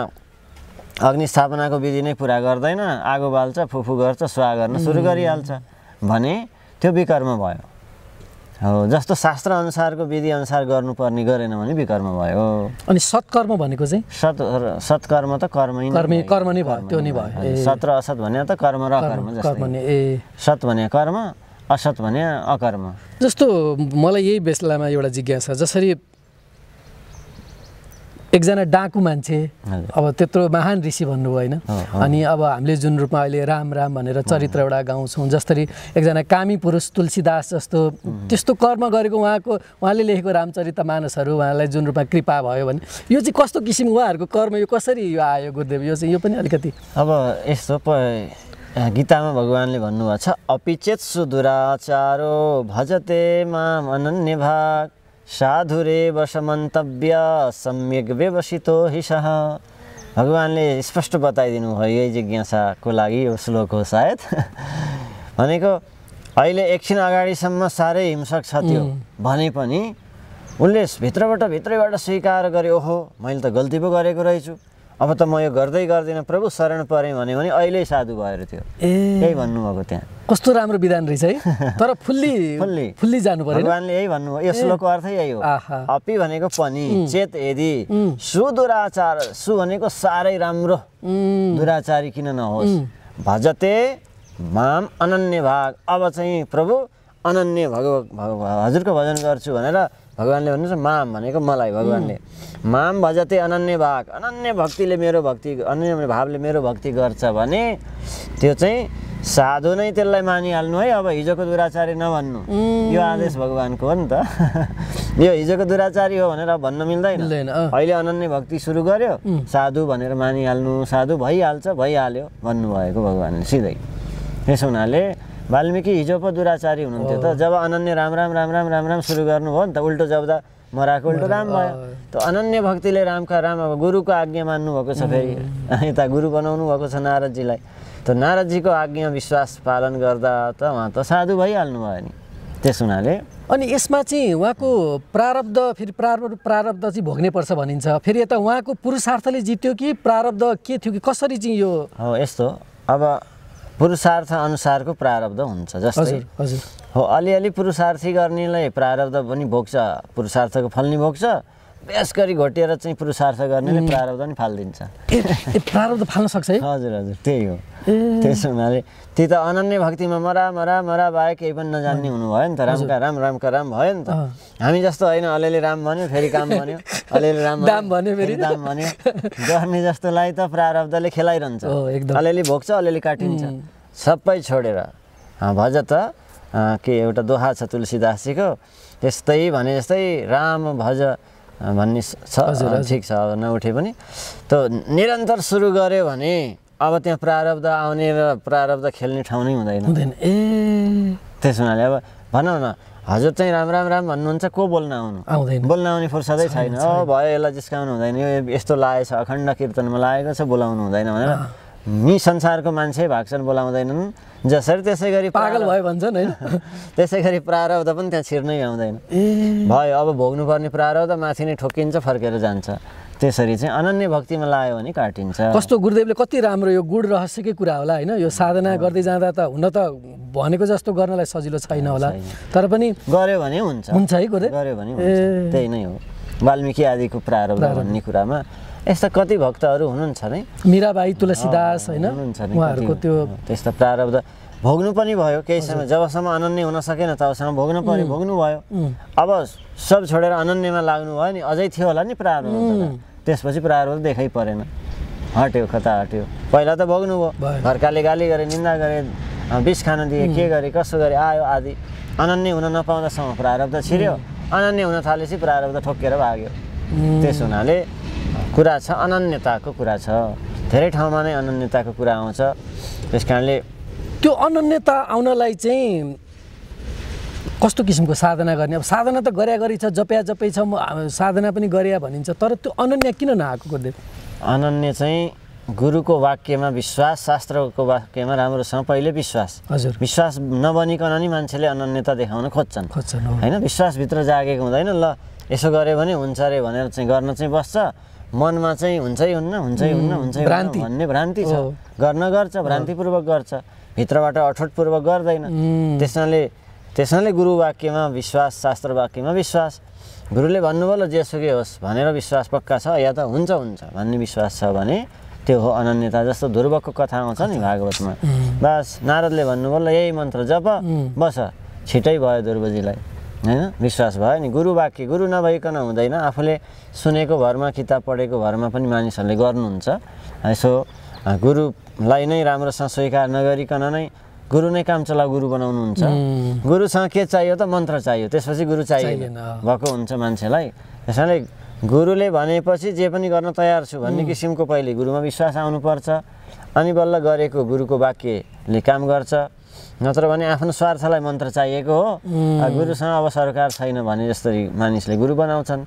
अग्निस्थापनाको विधि नै पुरा गर्दैन, आगो बाल्छ, फुफु गर्छ, स्वाहा गर्न सुरु गरिहाल्छ भने त्यो विकर्म भयो। हो, जस्तो शास्त्र अनुसारको विधि अनुसार गर्नुपर्ने गरेन भने विकर्म भयो। अनि सत्कर्म भनेको चाहिँ सत्कर्म त कर्म नै भयो, त्यो नै भयो। सत र असत भने त कर्म र अकर्म जस्तै। सत भने कर्म, असत भने अकर्म। जस्तो मलाई यही बेलामा एउटा जिज्ञासा, जसरी एकजना डाकु मान्छे अब त्यत्रो महान ऋषि भन्नुभयो होइन, अनि अब हामीले जुन रूपमा अहिले राम राम भनेर चरित्र एउटा गाउँछौँ, जसरी एकजना कामी पुरुष तुलसीदास जस्तो त्यस्तो कर्म गरेको उहाँले लेखेको रामचरित मानसहरू उहाँलाई जुन रूपमा कृपा भयो भने यो चाहिँ कस्तो किसिम उहाँहरूको कर्म, यो कसरी यो आयो गुरुदेव? यो चाहिँ यो पनि अलिकति अब यस्तो गीतामा भगवानले भन्नुभएको छ, अपिचेत सुदुराचारो भजते माम अनन्य भाग साधुरे वशमन्तव्य सम्यक व्यवसितो हिसः। भगवानले स्पष्ट बताइदिनु भयो, यही जिज्ञासाको लागि यो श्लोक हो सायद। भनेको अहिले एकछिन अगाडिसम्म साह्रै हिंसक छ त्यो भने पनि उनले भित्रैबाट स्वीकार गरे, ओहो मैले त गल्ती पो गरेको रहेछु, अब त म यो गर्दै गर्दिनँ, प्रभु शरण परेँ भने अहिले साधु भएर थियो। यही भन्नुभएको त्यहाँ। कस्तो राम्रो विधान रहेछ है, तर फुल्ली जानु पर्यो। भगवानले यही भन्नुभयो, यो श्लोकको अर्थ यही हो। अपि भनेको पनि, चेत यदि सुदुराचार, सु भनेको साह्रै राम्रो, दुराचारी किन नहोस्, भजते माम अनन्य भाग, अब चाहिँ प्रभु अनन्य हजुरको भजन गर्छु भनेर भगवानले भन्नुहुन्छ। माम भनेको मलाई, भगवानले माम भजते अनन्य भाग, अनन्य भक्तिले मेरो भक्ति, अनन्य भावले मेरो भक्ति गर्छ भने त्यो चाहिँ साधु नै त्यसलाई मानिहाल्नु है। अब हिजोको दुराचारी नभन्नु, यो आदेश भगवानको हो नि त। यो हिजोको दुराचारी हो भनेर भन्न मिल्दैन। अहिले अनन्य भक्ति सुरु गर्यो, साधु भनेर मानिहाल्नु, साधु भइहाल्यो भन्नुभएको भगवानले सिधै। त्यसो हुनाले वाल्मीकि हिजो पो दुराचारी हुनुहुन्थ्यो त, जब अनन्य राम राम राम राम राम राम सुरु गर्नुभयो नि त, उल्टो जब्दा मराको उल्टो राम भयो। त अनन्य भक्तिले रामका राम, अब गुरुको आज्ञा मान्नुभएको छ, फेरि यता गुरु बनाउनु भएको छ नारदजीलाई। त नारदजीको आज्ञा विश्वास पालन गर्दा त उहाँ त साधु भइहाल्नु भयो नि। त्यस हुनाले अनि यसमा चाहिँ उहाँको प्रारब्ध, फेरि प्रारब्ध चाहिँ भोग्नै पर्छ भनिन्छ, फेरि यता उहाँको पुरुषार्थले जित्यो कि प्रारब्ध के थियो कि कसरी चाहिँ यो हो? यस्तो अब पुरुषार्थ अनुसारको प्रारब्ध हुन्छ। जस्तै हो, अलिअलि पुरुषार्थी गर्नेलाई प्रारब्ध पनि भोग्छ, पुरुषार्थको फल नि भोग्छ, बेस गरी घोटेर चाहिँ पुरुषार्थ गर्नेले प्रारब्ध नि फालिदिन्छ। प्रारब्ध फाल्न सक्छ है? हजुर, त्यही हो। त्यसो हुनाले ती त अनन्य भक्तिमा मरा बाहेक केही पनि नजान्ने हुनुभयो नि त, रामका राम भयो नि त। हामी जस्तो होइन, अलिअलि राम भन्यो फेरि काम भन्यो, अलिअलि राम भन्यो फेरि दाम भन्यो गर्ने जस्तोलाई त प्रारब्धले खेलाइरहन्छ। अलिअलि भोग्छ, अलिअलि काटिन्छ, सबै छोडेर भज त के एउटा दोहा छ तुलसीदासजीको, त्यस्तै भने जस्तै राम भज भन्ने छ। ठिक छ, नउठे पनि त निरन्तर सुरु गर्यो भने अब त्यहाँ प्रारब्ध आउने र प्रारब्ध खेल्ने ठाउँ नै हुँदैन। त्यसो हुनाले अब भनौँ न हजुर चाहिँ राम राम राम भन्नुहुन्छ, को बोल्न बोल्न आउने फुर्सदै छैन। भयो यसलाई जिस्काउनु हुँदैन, यो यस्तो लागेछ, अखण्ड कीर्तनमा लागेको छ, बोलाउनु हुँदैन भनेर नि संसारको मान्छे भाग्छन्, बोलाउँदैनन्। जसरी त्यसै गरी पागल भयो भन्छन् होइन, त्यसै गरी प्रारब्ध पनि त्यहाँ छिर्नै आउँदैन। भयो अब भोग्नुपर्ने प्रारब्ध माथि नै ठोकिन्छ, फर्केर जान्छ। त्यसरी चाहिँ अनन्य भक्तिमा लाग्यो भने काटिन्छ। कस्तो गुरुदेवले कति राम्रो यो गुण रहस्यकै कुरा होला होइन। यो साधना गर्दै जाँदा त हुन त भनेको जस्तो गर्नलाई सजिलो छैन होला, तर पनि गर्यो भने हुन्छ है गुरुदेव, गर्यो भने हुन्छ। त्यही नै हो वाल्मीकि आदिको प्रारब्ध भन्ने कुरामा। यस्ता कति भक्तहरू हुनुहुन्छ नै, मीराबाई, तुलसीदास होइन, उहाँहरूको त्यो त्यस्ता प्रारब्ध भोग्नु पनि भयो केही समय। जबसम्म अनन्य हुन सकेन तबसम्म भोग्नु पर्यो, भोग्नु भयो। अब सब छोडेर अनन्यमा लाग्नु भयो नि, अझै थियो होला नि प्रारब्ध, त्यसपछि प्रारब्ध देखै परेन, हट्यो, कता हट्यो। पहिला त भोग्नु भयो, घरकाले गाली गरे, निन्दा गरे, विष खान दिए, के गरे, कसो गरे, आयो आदि। अनन्य हुन नपाउँदासम्म प्रारब्ध छिर्यो, अनन्य हुन थालेपछि प्रारब्ध ठोकेर भाग्यो। त्यस हुनाले कुरा छ, अनन्यताको कुरा छ। धेरै ठाउँमा नै अनन्यताको कुरा आउँछ। त्यस कारणले त्यो अनन्यता आउनलाई चाहिँ कस्तो किसिमको साधना गर्ने? अब साधना त गरे छ, जपे छ, साधना पनि गरे भनिन्छ, तर त्यो अनन्य किन नआएको गुरुदेव? अनन्य चाहिँ गुरुको वाक्यमा विश्वास, शास्त्रको वाक्यमा राम्रोसँग पहिले विश्वास। हजुर, विश्वास नबनिकन नि मान्छेले अनन्यता देखाउन खोज्छन् होइन। विश्वासभित्र जागेको हुँदैन, ल यसो गऱ्यो भने हुन्छ अरे भनेर चाहिँ गर्न चाहिँ बस्छ। मनमा चाहिँ हुन्छै हुन्न भन्ने भ्रान्ति छ। गर्न गर्छ, भ्रान्तिपूर्वक गर्छ, भित्रबाट अठोटपूर्वक गर्दैन। त्यसैले गुरु वाक्यमा विश्वास, शास्त्र वाक्यमा विश्वास। गुरुले भन्नुभयो ल जेसुकै होस् भनेर विश्वास पक्का छ, या त हुन्छ भन्ने विश्वास छ भने त्यो हो अनन्यता। जस्तो ध्रुवको कथा आउँछ नि भागवतमा, बस नारदले भन्नुभयो ल यही मन्त्र जप, बस छिटै भयो ध्रुवजीलाई होइन, विश्वास भयो नि। गुरु वाक्य गुरु नभइकन हुँदैन। आफूले सुनेको भरमा, किताब पढेको भरमा पनि मानिसहरूले गर्नुहुन्छ। यसो गुरुलाई नै राम्रोसँग स्वीकार नगरिकन नै गुरु नै काम चलाउ गुरु बनाउनुहुन्छ। गुरुसँग के चाहियो त? मन्त्र चाहियो, त्यसपछि गुरु चाहिएन भएको हुन्छ मान्छेलाई। त्यसैले गुरुले भनेपछि जे पनि गर्न तयार छु भन्ने किसिमको पहिले गुरुमा विश्वास आउनुपर्छ, अनि बल्ल गरेको गुरुको वाक्यले काम गर्छ। नत्र भने आफ्नो स्वार्थलाई मन्त्र चाहिएको हो, गुरुसँग अब सरकार छैन भने जसरी मानिसले गुरु बनाउँछन्।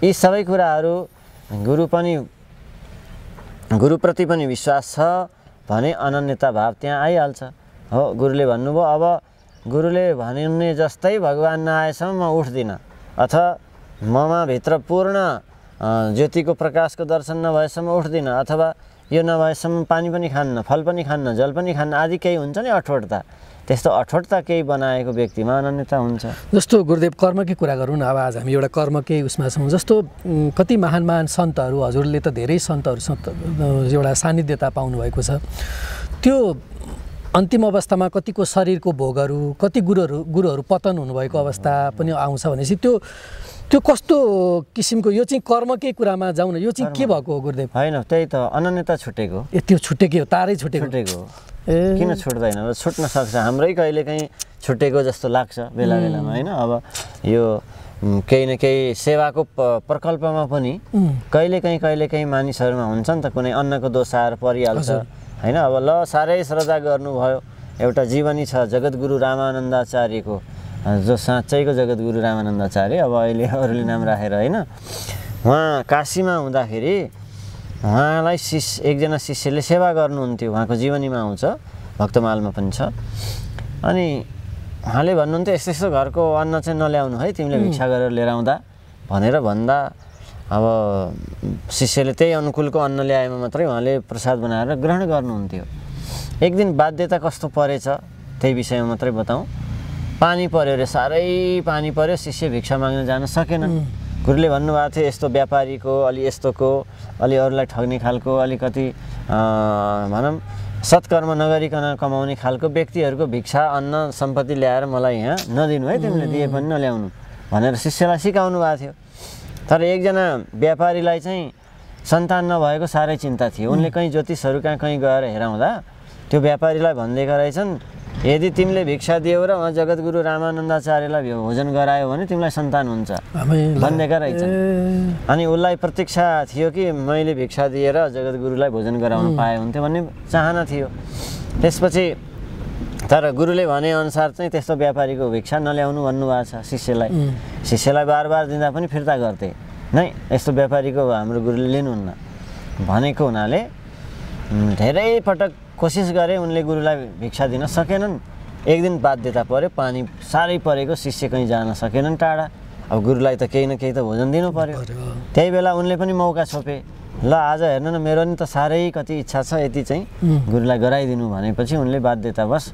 यी सबै कुराहरू गुरुप्रति पनि विश्वास छ भने अनन्यता भाव त्यहाँ आइहाल्छ। हो, गुरुले भन्नुभयो अब गुरुले भने जस्तै भगवान् नआएसम्म म उठ्दिनँ, अथवा ममा भित्र पूर्ण ज्योतिको प्रकाशको दर्शन नभएसम्म उठ्दिनँ, अथवा यो नभएसम्म पानी पनि खान्न, फल पनि खान्न, जल पनि खान्न आदि केही हुन्छ नि अठोटता। त्यस्तो अठोटता केही बनाएको व्यक्तिमा अनन्यता हुन्छ। जस्तो गुरुदेव कर्मकै कुरा गरौँ न, अब आज हामी एउटा कर्मकै उसमा छौँ। जस्तो कति महान सन्तहरू, हजुरले त धेरै सन्तहरू एउटा सान्निध्यता पाउनुभएको छ। त्यो अन्तिम अवस्थामा कतिको शरीरको भोगहरू, कति गुरुहरू पतन हुनुभएको अवस्था पनि आउँछ भनेपछि त्यो कस्तो किसिमको, यो चाहिँ कर्मकै कुरामा जाउँ न, यो चाहिँ के भएको हो गुरुदेव? होइन, त्यही त अनन्यता छुटेको। त्यो छुटेकै हो, तारै छुटेको हो। किन छुट्दैन र? छुट्न सक्छ, हाम्रै कहिलेकाहीँ छुटेको जस्तो लाग्छ बेला बेलामा होइन। अब यो केही न केही सेवाको प्रकल्पमा पनि कहिलेकाहीँ मानिसहरूमा हुन्छ नि त, कुनै अन्नको दोष आएर परिहाल्छ होइन। अब ल साह्रै श्रद्धा गर्नुभयो, एउटा जीवनी छ जगद्गुरु रामानन्दाचार्यको, जो साँच्चैको जगद्गुरु रामानन्दाचार्य, अब अहिले अरूले नाम राखेर होइन। उहाँ काशीमा हुँदाखेरि उहाँलाई एकजना शिष्यले सेवा गर्नुहुन्थ्यो, उहाँको जीवनीमा आउँछ, भक्तमालमा पनि छ। अनि उहाँले भन्नुहुन्थ्यो यस्तो यस्तो घरको अन्न चाहिँ नल्याउनु है, तिमीले भिक्षा गरेर लिएर आउँदा भनेर भन्दा, अब शिष्यले त्यही अनुकूलको अन्न ल्याएमा मात्रै उहाँले प्रसाद बनाएर ग्रहण गर्नुहुन्थ्यो। एक दिन बाध्यता कस्तो परेछ त्यही विषयमा मात्रै बताउँ। पानी पर्यो अरे, साह्रै पानी पर्यो, शिष्य भिक्षा माग्न जान सकेन। गुरुले भन्नुभएको थियो यस्तो व्यापारीको, अलि यस्तोको, अलि अरूलाई ठग्ने खालको, अलिकति भनौँ सत्कर्म नगरिकन कमाउने खालको व्यक्तिहरूको भिक्षा अन्न सम्पत्ति ल्याएर मलाई यहाँ नदिनु है, तिमीले दिए पनि नल्याउनु भनेर शिष्यलाई सिकाउनु भएको थियो। तर एकजना व्यापारीलाई चाहिँ सन्तान नभएको साह्रै चिन्ता थियो। उनले कहीँ ज्योतिषहरू कहाँ कहीँ गएर हेराउँदा त्यो व्यापारीलाई भनिदिएका रहेछन् यदि तिमीले भिक्षा दियौ र उहाँ जगद्गुरु रामानन्दाचार्यलाई भोजन गरायो भने तिमीलाई सन्तान हुन्छ भनिदिएका रहेछन्। अनि उसलाई प्रतीक्षा थियो कि मैले भिक्षा दिएर जगद्गुरुलाई भोजन गराउन पाए हुन्थ्यो भन्ने चाहना थियो। त्यसपछि तर गुरुले भनेअनुसार चाहिँ त्यस्तो व्यापारीको भिक्षा नल्याउनु भन्नुभएको छ शिष्यलाई। शिष्यलाई बार बार दिँदा पनि फिर्ता गर्थे, नै यस्तो व्यापारीको हाम्रो गुरुले लिनुहुन्न भनेको हुनाले धेरै पटक कोसिस गरे, उनले गुरुलाई भिक्षा दिन सकेनन्। एक दिन बाध्यता पर्यो, पानी साह्रै परेको, शिष्य कहीँ जान सकेनन् टाढा। अब गुरुलाई त केही न केही त भोजन दिनु पर्यो। त्यही बेला उनले पनि मौका छोपे, ल आज हेर्नु न मेरो नि त साह्रै कति इच्छा छ, यति चाहिँ गुरुलाई गराइदिनु भनेपछि उनले बाध्यतावश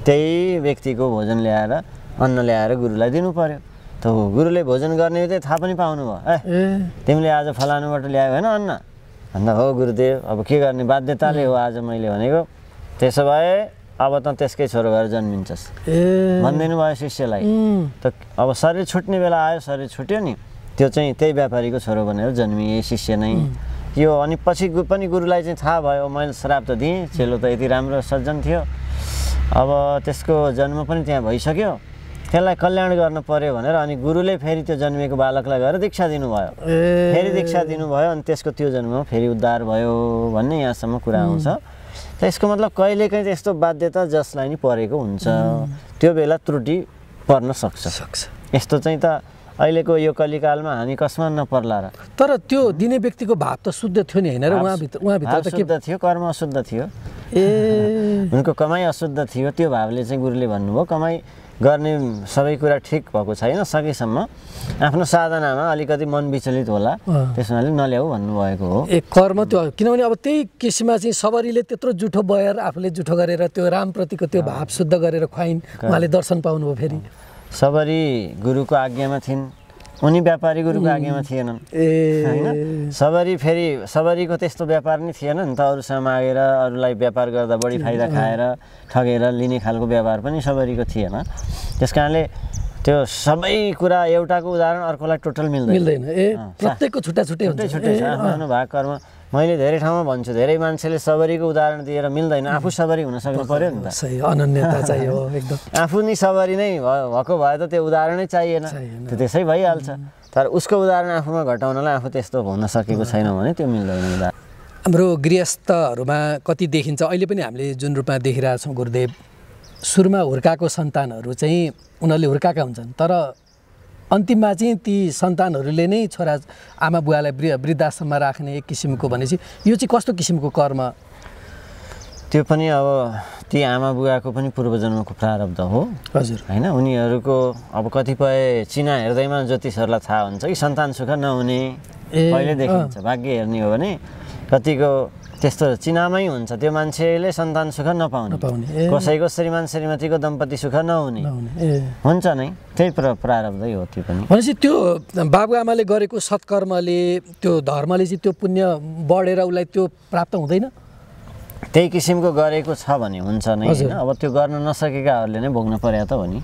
त्यही व्यक्तिको भोजन ल्याएर अन्न ल्याएर गुरुलाई दिनु पर्यो। त गुरुले भोजन गर्ने चाहिँ थाहा पनि पाउनु भयो, तिमीले आज फलानुबाट ल्यायो होइन अन्न भन्दा, हो गुरुदेव अब के गर्ने बाध्यताले हो आज मैले भनेको, त्यसो भए अब त त्यसकै छोरो भएर जन्मिन्छस् भनिदिनु भयो शिष्यलाई। त अब शरीर छुट्ने बेला आयो, शरीर छुट्यो नि, त्यो चाहिँ त्यही व्यापारीको छोरो भनेर जन्मिए शिष्य नै यो। अनि पछि पनि गुरुलाई चाहिँ थाहा भयो मैले श्राप त दिएँ, चेलो त यति राम्रो सज्जन थियो, अब त्यसको जन्म पनि त्यहाँ भइसक्यो, त्यसलाई कल्याण गर्न पर्यो भनेर अनि गुरुले फेरि त्यो जन्मिएको बालकलाई गएर दीक्षा दिनुभयो। फेरि दीक्षा दिनुभयो अनि त्यसको त्यो जन्ममा फेरि उद्धार भयो भन्ने यहाँसम्म कुरा आउँछ। त यसको मतलब कहिलेकाहीँ त्यस्तो बाध्यता जसलाई नि परेको हुन्छ त्यो बेला त्रुटि पर्न सक्छ। यस्तो चाहिँ त अहिलेको यो कलिकालमा हामी कसमा नपर्ला र। तर त्यो दिने व्यक्तिको भाव त शुद्ध थियो नि होइन र, उहाँभित्र त के शुद्ध थियो, कर्म अशुद्ध थियो, उनको कमाइ अशुद्ध थियो। त्यो भावले चाहिँ गुरुले भन्नुभयो कमाइ गर्ने सबै कुरा ठिक भएको छैन, सकेसम्म आफ्नो साधनामा अलिकति मन विचलित होला, त्यसमाले नल्याऊ भन्नुभएको हो। कर्म त्यो, किनभने अब त्यही किसिममा चाहिँ सबरीले त्यत्रो जुठो बयर आफूले जुठो गरेर त्यो रामप्रतिको त्यो भाव शुद्ध गरेर खुवाइन्, उहाँले दर्शन पाउनुभयो। फेरि सबरी गुरुको आज्ञामा थिइन्, उनी व्यापारी गुरुको आज्ञामा थिएनन् होइन। सबरी फेरि सबरीको त्यस्तो व्यापार नै थिएन नि त, अरूसँग मागेर अरूलाई व्यापार गर्दा बढी फाइदा खाएर ठगेर लिने खालको व्यापार पनि सबरीको थिएन। त्यस कारणले त्यो सबै कुरा एउटाको उदाहरण अर्कोलाई टोटल मिल्दैन। प्रत्येकको छुट्टा छुट्टै छ आफ्नो भाग कर्म। मैले धेरै ठाउँमा भन्छु, धेरै मान्छेले सबरीको उदाहरण दिएर मिल्दैन, आफू सबरी हुन सक्नु पर्यो नि त। सही अनन्यता चाहियो एकदम। आफू नि सबरी नै भएको भए त त्यो उदाहरणै चाहिएन, त्यो त्यसै भइहाल्छ। तर उसको उदाहरण आफूमा घटाउनलाई आफू त्यस्तो हुन सकेको छैन भने त्यो मिल्दैन उदाहरण। हाम्रो गृहस्थहरूमा कति देखिन्छ अहिले पनि हामीले जुन रूपमा देखिरहेछौँ गुरुदेव, सुरुमा हुर्काएको सन्तानहरू चाहिँ उनीहरूले हुर्काएका हुन्छन्, तर अन्तिममा चाहिँ ती सन्तानहरूले नै छोरा आमा बुवालाई वृद्धाश्रममा राख्ने एक किसिमको भनेपछि यो चाहिँ कस्तो किसिमको कर्म? त्यो पनि अब ती आमा बुवाको पनि पूर्वजन्मको प्रारब्ध हो हजुर होइन। उनीहरूको अब कतिपय चिना हेर्दैमा ज्योतिषहरूलाई थाहा हुन्छ कि सन्तान सुख नहुने पहिले देखिन्छ। भाग्य हेर्ने हो भने कतिको त्यस्तो चिनामै हुन्छ, त्यो मान्छेले सन्तान सुख नपाउने, कसैको श्रीमान श्रीमतीको दम्पति सुख नहुने हुन्छ नै, त्यही प्रारब्धै हो त्यो पनि। भनेपछि त्यो बाबुआमाले गरेको सत्कर्मले त्यो धर्मले चाहिँ त्यो पुण्य बढेर उसलाई त्यो प्राप्त हुँदैन? त्यही किसिमको गरेको छ भने हुन्छ नै होइन। अब त्यो गर्न नसकेकाहरूले नै भोग्नु पर्या त हो नि,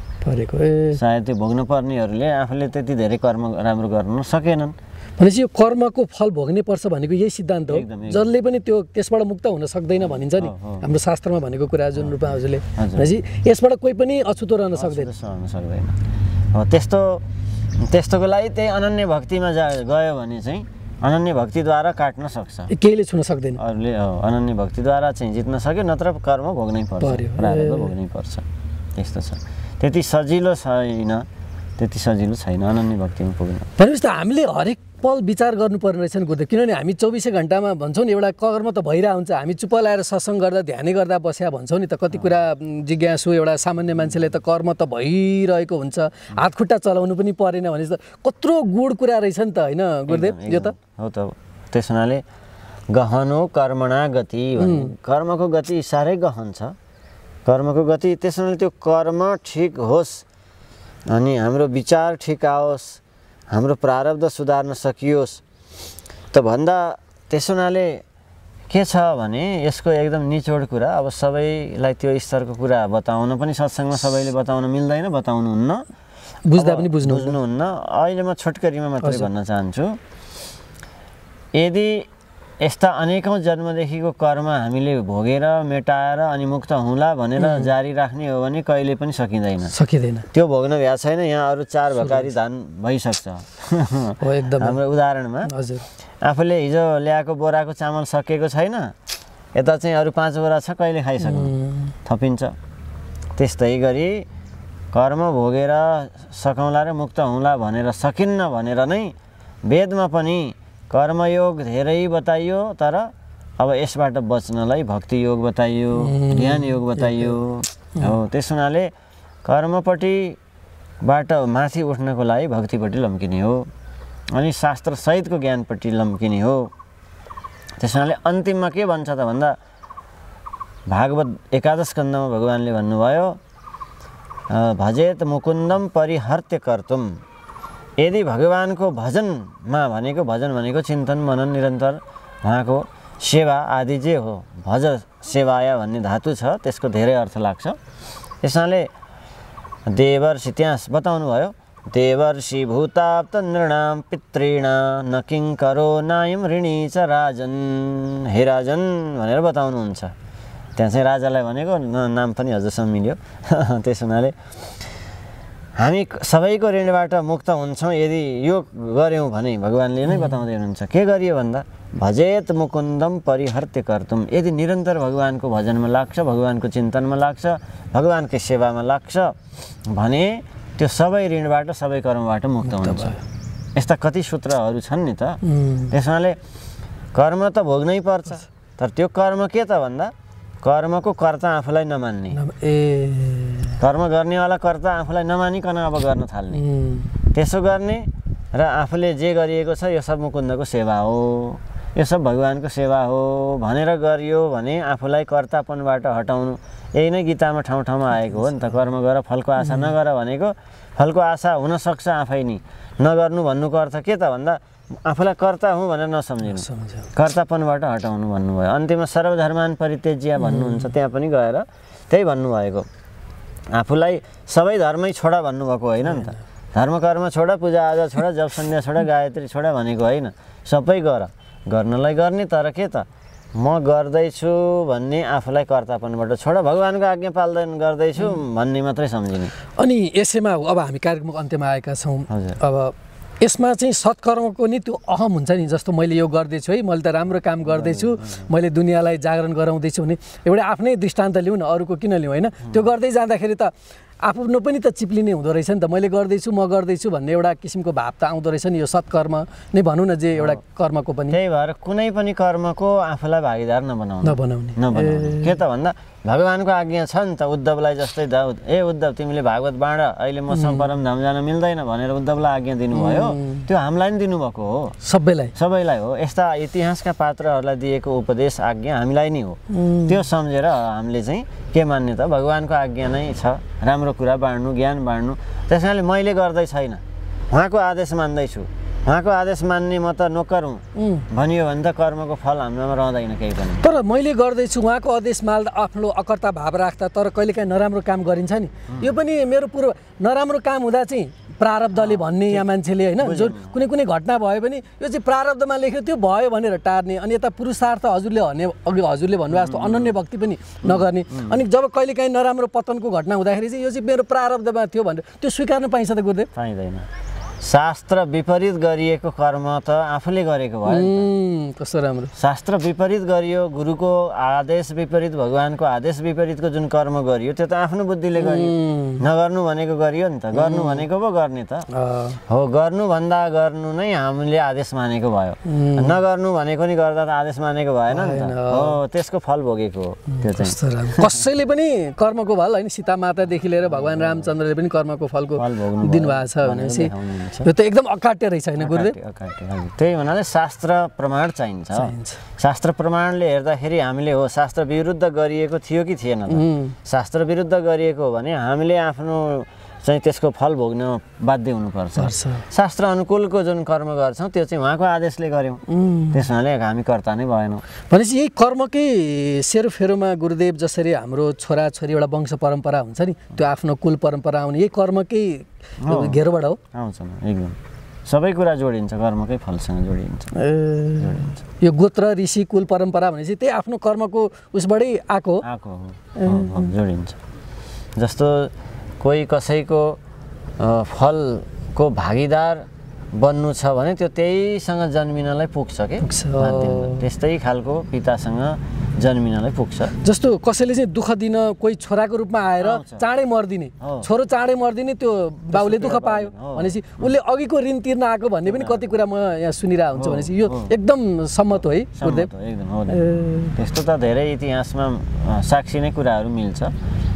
सायद त्यो भोग्नु पर्नेहरूले आफूले त्यति धेरै कर्म राम्रो गर्न सकेनन्। भनेपछि यो कर्मको फल भोग्नै पर्छ भनेको यही सिद्धान्त हो, जसले पनि त्यो त्यसबाट मुक्त हुन सक्दैन भनिन्छ नि हाम्रो शास्त्रमा भनेको कुरा जुन रूपमा हजुरले। भनेपछि यसबाट कोही पनि अछुतो रहन सक्दैन। अब त्यस्तोको लागि त्यही अनन्य भक्तिमा गयो भने चाहिँ अनन्य भक्तिद्वारा काट्न सक्छ, केहीले छुन सक्दैन। अरूले अनन्य भक्तिद्वारा चाहिँ जित्न सक्यो, नत्र कर्म भोग्नै पर्छ, प्रारब्ध भोग्नै पर्छ। त्यस्तो छ, त्यति सजिलो छैन, त्यति सजिलो छैन अनन्य भक्तिमा पुग्न। भनेपछि त हामीले हरेक पल विचार गर्नुपर्ने रहेछ नि गुरुदेव, किनभने हामी 24 घन्टामा भन्छौँ नि एउटा कर्म त भइरहेको हुन्छ, हामी चुप लाएर सत्सङ्ग गर्दा ध्यानै गर्दा बस्या भन्छौँ नि त। कति कुरा जिज्ञासु एउटा सामान्य मान्छेले त कर्म त भइरहेको हुन्छ, हात खुट्टा चलाउनु पनि परेन भने त कत्रो गुड कुरा रहेछ नि त होइन गुरुदेव? यो त हो त। त्यस हुनाले गहनो कर्मणा गति भन्ने, कर्मको गति साह्रै गहन छ, कर्मको गति। त्यस हुनाले त्यो कर्म ठिक होस् अनि हाम्रो विचार ठिक आओस्, हाम्रो प्रारब्ध सुधार्न सकियोस् त भन्दा। त्यस हुनाले के छ भने यसको एकदम निचोड कुरा, अब सबैलाई त्यो स्तरको कुरा बताउन पनि सत्सङ्गमा सबैले बताउन मिल्दैन, बताउनुहुन्न, बुझ्दा पनि बुझ्नुहुन्न। अहिले म छोटकरीमा मात्रै भन्न चाहन्छु, यदि यस्ता अनेकौँ जन्मदेखिको कर्म हामीले भोगेर मेटाएर अनि मुक्त हुँला भनेर जारी राख्ने हो भने कहिले पनि सकिँदैन। त्यो भोग्न भ्या छैन। यहाँ अरू 4 भकारी धान भइसक्छ। हो एकदम। हाम्रो उदाहरणमा हजुर आफूले हिजो ल्याएको बोराको चामल सकिएको छैन, यता चाहिँ अरू 5 बोरा छ, कहिले खाइसक्नु थपिन्छ। त्यस्तै गरी कर्म भोगेर सकौँला र मुक्त हुँला भनेर सकिन्न भनेर नै वेदमा पनि कर्मयोग धेरै बताइयो, तर अब यसबाट बच्नलाई भक्ति योग बताइयो, ज्ञान योग बताइयो। हो त्यस हुनाले कर्मपट्टिबाट माथि उठ्नको लागि भक्तिपट्टि लम्किने हो अनि शास्त्र सहितको ज्ञानपट्टि लम्किने हो। त्यस हुनाले अन्तिममा के भन्छ त भन्दा भागवत 11 स्कन्धमा भगवानले भन्नुभयो भजेत मुकुन्दम परिहर्त्य कर्तुम। यदि भगवानको भजनमा भनेको भजन भनेको चिन्तन मनन निरन्तर उहाँको सेवा आदि जे हो, भज सेवाया भन्ने धातु छ, त्यसको धेरै अर्थ लाग्छ। त्यसैले देवर्षि त्यहाँ बताउनु भयो देवर्षि भूताप्त नृणाम पितृणा न किङ्करो नायम ऋणी च राजन। हे राजन भनेर बताउनुहुन्छ। त्यहाँ चाहिँ राजालाई भनेको नाम पनि हजुरसँग मिल्यो। त्यस हुनाले हामी सबैको ऋणबाट मुक्त हुन्छौँ यदि यो गऱ्यौँ भने भगवानले नै बताउँदै हुनुहुन्छ। के गरियो भन्दा भजेत मुकुन्दम परिहर्त्य कर्तुम। यदि निरन्तर भगवानको भजनमा लाग्छ, भगवानको चिन्तनमा लाग्छ, भगवानकै सेवामा लाग्छ भने त्यो सबै ऋणबाट सबै कर्मबाट मुक्त हुन्छ। यस्ता कति सूत्रहरू छन् नि त। त्यस हुनाले कर्म त भोग्नै पर्छ, तर त्यो कर्म के त भन्दा कर्मको कर्ता आफूलाई नमान्ने। कर्म गर्नेवाला कर्ता आफूलाई नमानिकन अब गर्न थाल्ने, त्यसो गर्ने र आफूले जे गरिएको छ यो सब मुकुन्दको सेवा हो, यो सब भगवानको सेवा हो भनेर गरियो भने आफूलाई कर्तापनबाट हटाउनु। यही नै गीतामा ठाउँ ठाउँमा आएको हो नि त। कर्म गर फलको आशा नगर भनेको फलको आशा हुनसक्छ आफै नि, नगर्नु भन्नुको अर्थ के त भन्दा आफूलाई कर्ता हुँ भनेर नसम्झिनु, कर्तापनबाट हटाउनु भन्नुभयो। अन्त्यमा सर्वधर्मान परित्यज्य भन्नुहुन्छ, त्यहाँ पनि गएर त्यही भन्नुभएको। आफूलाई सबै धर्मै छोडा भन्नुभएको होइन नि त। धर्म कर्म छोडा, पूजा आजा छोडा, जप सन्ध्या छोडा, गायत्री छोडा भनेको होइन। सबै गर, गर्नलाई गर्ने, तर के त म गर्दैछु भन्ने आफूलाई कर्तापनबाट छोडा, भगवानको आज्ञा पालन गर्दैछु भन्ने मात्रै सम्झिने। अनि यसैमा अब हामी कार्यक्रमको अन्त्यमा आएका छौँ। अब यसमा चाहिँ सत्कर्मको नि त्यो अहम हुन्छ नि, जस्तो मैले यो गर्दैछु है, मैले त राम्रो काम गर्दैछु, मैले दुनियाँलाई जागरण गराउँदैछु भने एउटा आफ्नै दृष्टान्त लिउँ न, अरूको किन लिउँ होइन। त्यो गर्दै जाँदाखेरि त आफ्नो पनि त चिप्लिने हुँदो रहेछ नि त। मैले गर्दैछु म गर्दैछु भन्ने एउटा किसिमको भाव त आउँदो रहेछ नि। यो सत्कर्म नै भनौँ न, जे एउटा कर्मको पनि। त्यही भएर कुनै पनि कर्मको आफूलाई भागीदार नबनाउने। के त भन्दा भगवानको आज्ञा छ नि त। उद्धवलाई जस्तै दाउद, उद्धव तिमीले भागवत बाँड, अहिले मसँग परमधाम जान मिल्दैन भनेर उद्धवलाई आज्ञा दिनुभयो। त्यो हामीलाई नि दिनुभएको हो, सबैलाई हो। यस्ता इतिहासका पात्रहरूलाई दिएको उपदेश आज्ञा हामीलाई नै हो। त्यो सम्झेर हामीले चाहिँ के मान्ने त भगवानको आज्ञा नै छ, राम्रो कुरा बाँड्नु, ज्ञान बाँड्नु। त्यसैले मैले गर्दै छैन, उहाँको आदेश मान्दैछु, उहाँको आदेश मान्ने म त नोकर हुँ भनियो भने त कर्मको फल हाम्रोमा रहँदैन केही पनि। तर मैले गर्दैछु उहाँको आदेश मान्दा आफ्नो अकर्ता भाव राख्दा तर कहिलेकाहीँ नराम्रो काम गरिन्छ नि। यो पनि मेरो पूर्व नराम्रो काम हुँदा चाहिँ प्रारब्धले भन्ने यहाँ मान्छेले होइन, जुन कुनै कुनै घटना भयो भने यो चाहिँ प्रारब्धमा लेख्यो त्यो भयो भनेर टार्ने। अनि यता पुरुषार्थ हजुरले भने अघि हजुरले भन्नुभयो जस्तो अनन्य भक्ति पनि नगर्ने। अनि जब कहिलेकाहीँ नराम्रो पतनको घटना हुँदाखेरि चाहिँ यो चाहिँ मेरो प्रारब्धमा थियो भनेर त्यो स्वीकार्न पाइन्छ त गुरुदेव? पाइँदैन। शास्त्र विपरीत गरिएको कर्म त आफूले गरेको भयो। कस्तो राम्रो। शास्त्र विपरीत गरियो, गुरुको आदेश विपरीत, भगवानको आदेश विपरीतको जुन कर्म गरियो त्यो त आफ्नो बुद्धिले गरियो। नगर्नु भनेको गरियो नि त, गर्नु भनेको पो गर्ने त हो। गर्नुभन्दा गर्नु नै हामीले आदेश मानेको भयो, नगर्नु भनेको नि गर्दा त आदेश मानेको भएन नि त। हो, त्यसको फल भोगेको हो त्यो चाहिँ। कसैले पनि कर्मको फल होइन, सीता मातादेखि लिएर भगवान रामचन्द्रले पनि कर्मको फलको दिनुभएको छ भनेपछि यो त एकदम अकाट्य रहेछ होइन गुरुदेव? त्यही हुनाले शास्त्र प्रमाण चाहिन्छ। शास्त्र प्रमाणले हेर्दाखेरि हामीले हो शास्त्र विरुद्ध गरिएको थियो कि थिएन त? शास्त्र विरुद्ध गरिएको हो भने हामीले आफ्नो चाहिँ त्यसको फल भोग्न बाध्य हुनुपर्छ। शास्त्र अनुकूलको जुन कर्म गर्छौँ त्यो चाहिँ उहाँको आदेशले गऱ्यौँ, त्यस हुनाले हामी कर्ता नै भएनौँ। भनेपछि यही कर्मकै सेरोफेरोमा गुरुदेव जसरी हाम्रो छोराछोरी एउटा वंश परम्परा हुन्छ नि, त्यो आफ्नो कुल परम्परा आउने यही कर्मकै घेरोबाट हो आउँछ एकदम। सबै कुरा जोडिन्छ, कर्मकै फलसँग जोडिन्छ। यो गोत्र ऋषि कुल परम्परा भनेपछि त्यही आफ्नो कर्मको उसबाटै आएको हो, जोडिन्छ। जस्तो कोही कसैको फलको भागीदार बन्नु छ भने त्यो त्यहीसँग जन्मिनलाई पुग्छ के, त्यस्तै खालको पितासँग जन्मिनलाई पुग्छ। जस्तो कसैले चाहिँ दुःख दिन कोही छोराको रूपमा आएर चाँडै मर्दिने, छोरो चाँडै मर्दिने, त्यो बाउले दुःख पायो भनेपछि उसले अघिको ऋण तिर्न आएको भन्ने पनि कति कुरा म यहाँ सुनिरहेको हुन्छु भनेपछि यो एकदम सम्मत हो है गुरुदेव। एकदम हो, त्यस्तो त धेरै इतिहासमा साक्षी नै कुराहरू मिल्छ।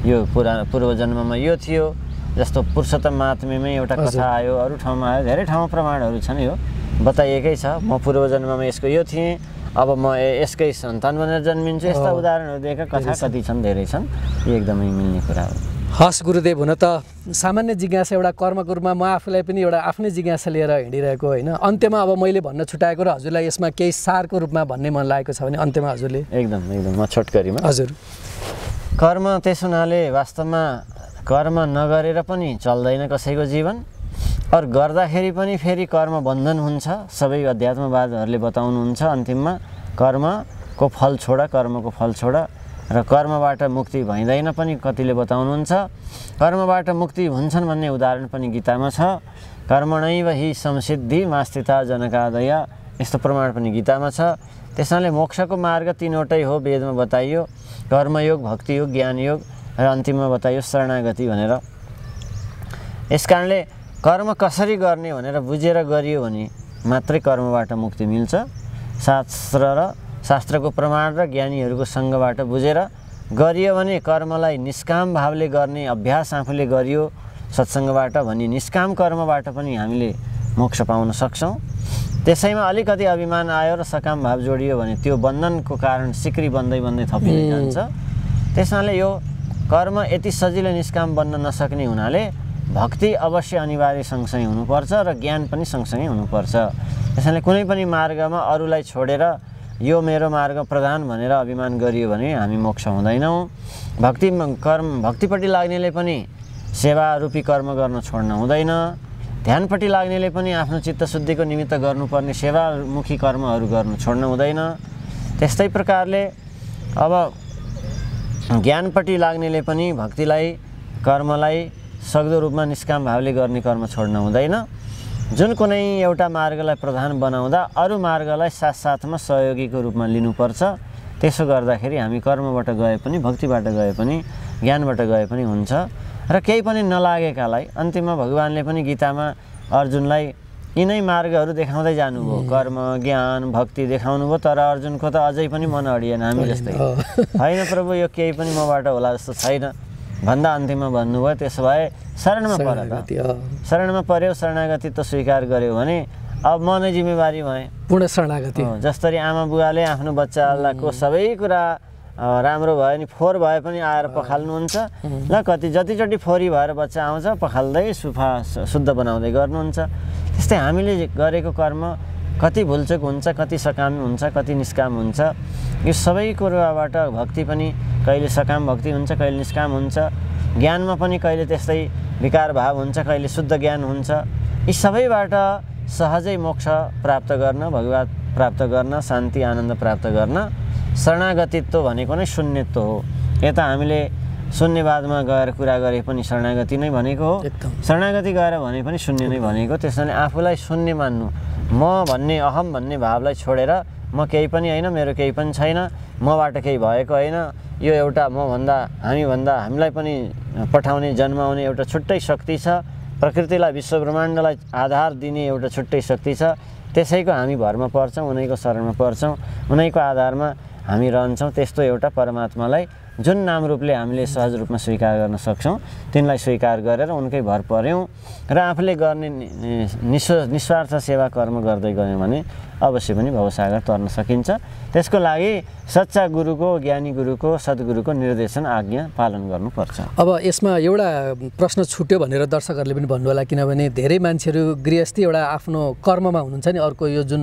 यो पूर्वजन्ममा यो थियो, जस्तो पुरुषोत्तम महात्म्यमै एउटा कथा आयो, अरू ठाउँमा आयो, धेरै ठाउँमा प्रमाणहरू छन्। यो बताइएकै छ, म पूर्वजन्ममा यसको यो थिएँ, अब म यसकै सन्तान बनेर जन्मिन्छु। यस्ता उदाहरणहरू दिएका कथा कति छन्, धेरै छन्। यो एकदमै मिल्ने कुरा हो। हस् गुरुदेव, हुन त सामान्य जिज्ञासा एउटा कर्मको रूपमा म आफूलाई पनि एउटा आफ्नै जिज्ञासा लिएर हिँडिरहेको होइन। अन्त्यमा अब मैले भन्न छुट्याएको र हजुरलाई यसमा केही सारको रूपमा भन्ने मन लागेको छ भने अन्त्यमा हजुरले? एकदम म छोटकरीमा हजुर, कर्म त्यस हुनाले वास्तवमा कर्म नगरेर पनि चल्दैन कसैको जीवन, और गर्दाखेरि पनि फेरि कर्म बन्धन हुन्छ। सबै अध्यात्मवादहरूले बताउनुहुन्छ अन्तिममा कर्मको फल छोड, कर्मको फल छोड, र कर्मबाट मुक्ति भइँदैन पनि कतिले बताउनुहुन्छ। कर्मबाट मुक्ति हुन्छन् भन्ने उदाहरण पनि गीतामा छ। कर्मणैव हि संसिद्धि मास्थिता जनकादय, यस्तो प्रमाण पनि गीतामा छ। त्यसैले मोक्षको मार्ग तीनवटै हो, वेदमा बताइयो, कर्मयोग, भक्तियोग, ज्ञानयोग, र अन्तिममा बताइयो शरणागति भनेर। यस कारणले कर्म कसरी गर्ने भनेर बुझेर गरियो भने मात्रै कर्मबाट मुक्ति मिल्छ। शास्त्रको प्रमाण र ज्ञानीहरूको सँगबाट बुझेर गरियो भने कर्मलाई निष्काम भावले गर्ने अभ्यास आफूले गरियो सत्सङ्गबाट भने निष्काम कर्मबाट पनि हामीले मोक्ष पाउन सक्छौँ। त्यसैमा अलिकति अभिमान आयो र सकाम भाव जोडियो भने त्यो बन्धनको कारण सिक्री बन्दै बन्दै थपिँदै जान्छ। त्यसैले यो कर्म यति सजिलै निष्काम बन्न नसक्ने हुनाले भक्ति अवश्य अनिवार्य सँगसँगै हुनुपर्छ र ज्ञान पनि सँगसँगै हुनुपर्छ। त्यसैले कुनै पनि मार्गमा अरूलाई छोडेर यो मेरो मार्ग प्रधान भनेर अभिमान गरियो भने हामी मोक्ष हुँदैनौँ। भक्तिपट्टि लाग्नेले पनि सेवा रूपी कर्म गर्न छोड्न हुँदैन। ध्यानपट्टि लाग्नेले पनि आफ्नो चित्तशुद्धिको निमित्त गर्नुपर्ने सेवामुखी कर्महरू गर्नु छोड्न हुँदैन। त्यस्तै प्रकारले अब ज्ञानपट्टि लाग्नेले पनि भक्तिलाई, कर्मलाई सक्दो रूपमा निष्काम भावले गर्ने कर्म छोड्न हुँदैन। जुन कुनै एउटा मार्गलाई प्रधान बनाउँदा अरू मार्गलाई साथसाथमा सहयोगीको रूपमा लिनुपर्छ। त्यसो गर्दाखेरि हामी कर्मबाट गए पनि, भक्तिबाट गए पनि, ज्ञानबाट गए पनि हुन्छ। र केही पनि नलागेकालाई अन्तिममा भगवानले पनि गीतामा अर्जुनलाई यिनै मार्गहरू देखाउँदै जानुभयो, कर्म, ज्ञान, भक्ति देखाउनु भयो। तर अर्जुनको त अझै पनि मन अडिएन, हामी जस्तै, होइन प्रभु यो केही पनि मबाट होला जस्तो छैन भन्दा अन्तिममा भन्नुभयो त्यसो भए शरणमा पर त, शरणमा पर्यो, शरणागति त स्वीकार गर्यो भने अब म नै जिम्मेवारी भएँ, पूर्ण शरणागति। जसरी आमा बुवाले आफ्नो बच्चाको सबै कुरा राम्रो भयो नि फोहोर भए पनि आएर पखाल्नुहुन्छ ल, जतिचोटि फोहोरी भएर बच्चा आउँछ पखाल्दै शुद्ध बनाउँदै गर्नुहुन्छ। त्यस्तै हामीले गरेको कर्म कति भुलचुक हुन्छ, कति सकामी हुन्छ, कति निष्काम हुन्छ। यो सबै कुराबाट भक्ति पनि कहिले सकाम भक्ति हुन्छ, कहिले निष्काम हुन्छ। ज्ञानमा पनि कहिले त्यस्तै विकार भाव हुन्छ, कहिले शुद्ध ज्ञान हुन्छ। यी सबैबाट सहजै मोक्ष प्राप्त गर्न, भगवत प्राप्त गर्न, शान्ति आनन्द प्राप्त गर्न शरणागतित्व भनेको नै शून्यत्व हो। यता हामीले शून्यवादमा गएर कुरा गरे पनि शरणागति नै भनेको हो, शरणागति गएर भने पनि शून्य नै भनेको। त्यसैले आफूलाई शून्य मान्नु, म भन्ने अहम भन्ने भावलाई छोडेर म केही पनि होइन, मेरो केही पनि छैन, मबाट केही भएको होइन, यो एउटा मभन्दा हामीभन्दा हामीलाई पनि पठाउने जन्माउने एउटा छुट्टै शक्ति छ। प्रकृतिलाई, विश्व ब्रह्माण्डलाई आधार दिने एउटा छुट्टै शक्ति छ। त्यसैको हामी भरमा पर्छौँ, उनैको शरणमा पर्छौँ, उनैको आधारमा हामी रहन्छौँ। त्यस्तो एउटा परमात्मालाई जुन नाम रूपले हामीले सहज रूपमा स्वीकार गर्न सक्छौँ तिनलाई स्वीकार गरेर उनकै भर पर्यौँ र आफूले गर्ने निस्वार्थ सेवा कर्म गर्दै गयौँ भने अवश्य पनि भवसागर तर्न सकिन्छ। त्यसको लागि सच्चा गुरुको, ज्ञानी गुरुको, सद्गुरुको निर्देशन आज्ञा पालन गर्नुपर्छ। अब यसमा एउटा प्रश्न छुट्यो भनेर दर्शकहरूले पनि भन्नु होला, किनभने धेरै मान्छेहरू गृहस्थी एउटा आफ्नो कर्ममा हुनुहुन्छ नि, अर्को यो जुन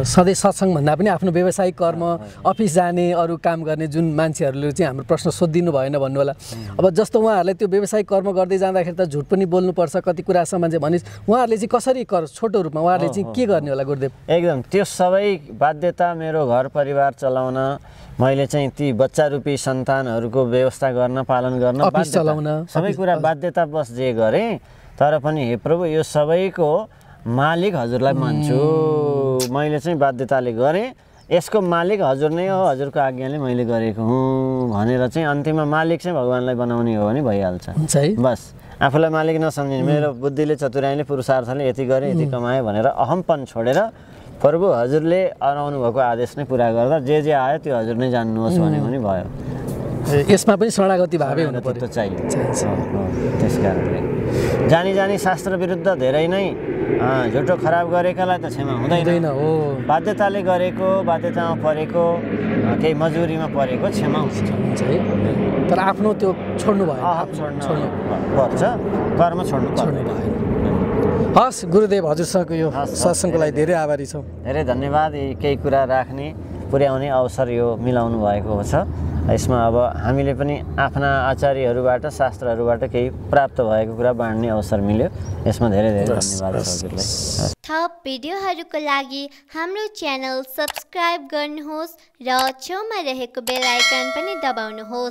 सधैँ सत्सङ्ग भन्दा पनि आफ्नो व्यावसायिक कर्म, अफिस जाने, अरू काम गर्ने जुन मान्छेहरूले चाहिँ हाम्रो प्रश्न सोधिदिनु भएन भन्नु होला। अब जस्तो उहाँहरूलाई त्यो व्यावसायिक कर्म गर्दै जाँदाखेरि त झुट पनि बोल्नुपर्छ कति कुरासम्म चाहिँ भने उहाँहरूले चाहिँ कसरी छोटो रूपमा उहाँहरूले चाहिँ के गर्ने होला गुरुदेव? एकदम त्यो सबै बाध्यता, मेरो घर परिवार चलाउन, मैले चाहिँ ती बच्चा रूपी सन्तानहरूको व्यवस्था गर्न, पालन गर्न, अफिस चलाउन, सबै कुरा बाध्यतावश जे गरेँ, तर पनि हे प्रभु यो सबैको मालिक हजुरलाई मान्छु, मैले चाहिँ बाध्यताले गरेँ, यसको मालिक हजुर नै हो, हजुरको आज्ञाले मैले गरेको हुँ भनेर चाहिँ अन्तिममा मालिक चाहिँ भगवान्लाई बनाउने हो भने भइहाल्छ। बस आफूलाई मालिक नसम्झिने, मेरो बुद्धिले, चतुर्याइले, पुरुषार्थले यति गरेँ, यति कमाएँ भनेर अहमपन छोडेर प्रभु हजुरले अराउनु भएको आदेश नै पुरा गर्दा जे जे आयो त्यो हजुर नै जान्नुहोस् भन्यो भने भयो। यसमा पनि शरणागति भावै हुनु पर्यो। चाहिन्छ। त्यस कारणले जानी जानी शास्त्र विरुद्ध धेरै नै झुटो खराब गरेकालाई त क्षमा हुँदैन हो। बाध्यताले गरेको, बाध्यतामा परेको, केही मजबुरीमा परेको क्षमा हुन्छ है। तर आफ्नो त्यो छोड्नु भयो, छोड्नु पर्छ, कर्म छोड्नु भएन। हस् गुरुदेव, हजुरसँगको यो सत्सङ्गको लागि धेरै आभारी छौँ। धेरै धन्यवाद। केही कुरा राख्ने, पुर्याउने अवसर यो मिलाउनु भएको छ। यसमा अब हामीले पनि आफ्ना आचार्यहरूबाट, शास्त्रहरूबाट केही प्राप्त भएको कुरा बाँड्ने अवसर मिल्यो। यसमा धेरै धेरै धन्यवाद हजुरलाई। थप भिडियोहरूको लागि हाम्रो च्यानल सब्स्क्राइब गर्नुहोस् र छेउमा रहेको बेल आइकन पनि दबाउनुहोस्।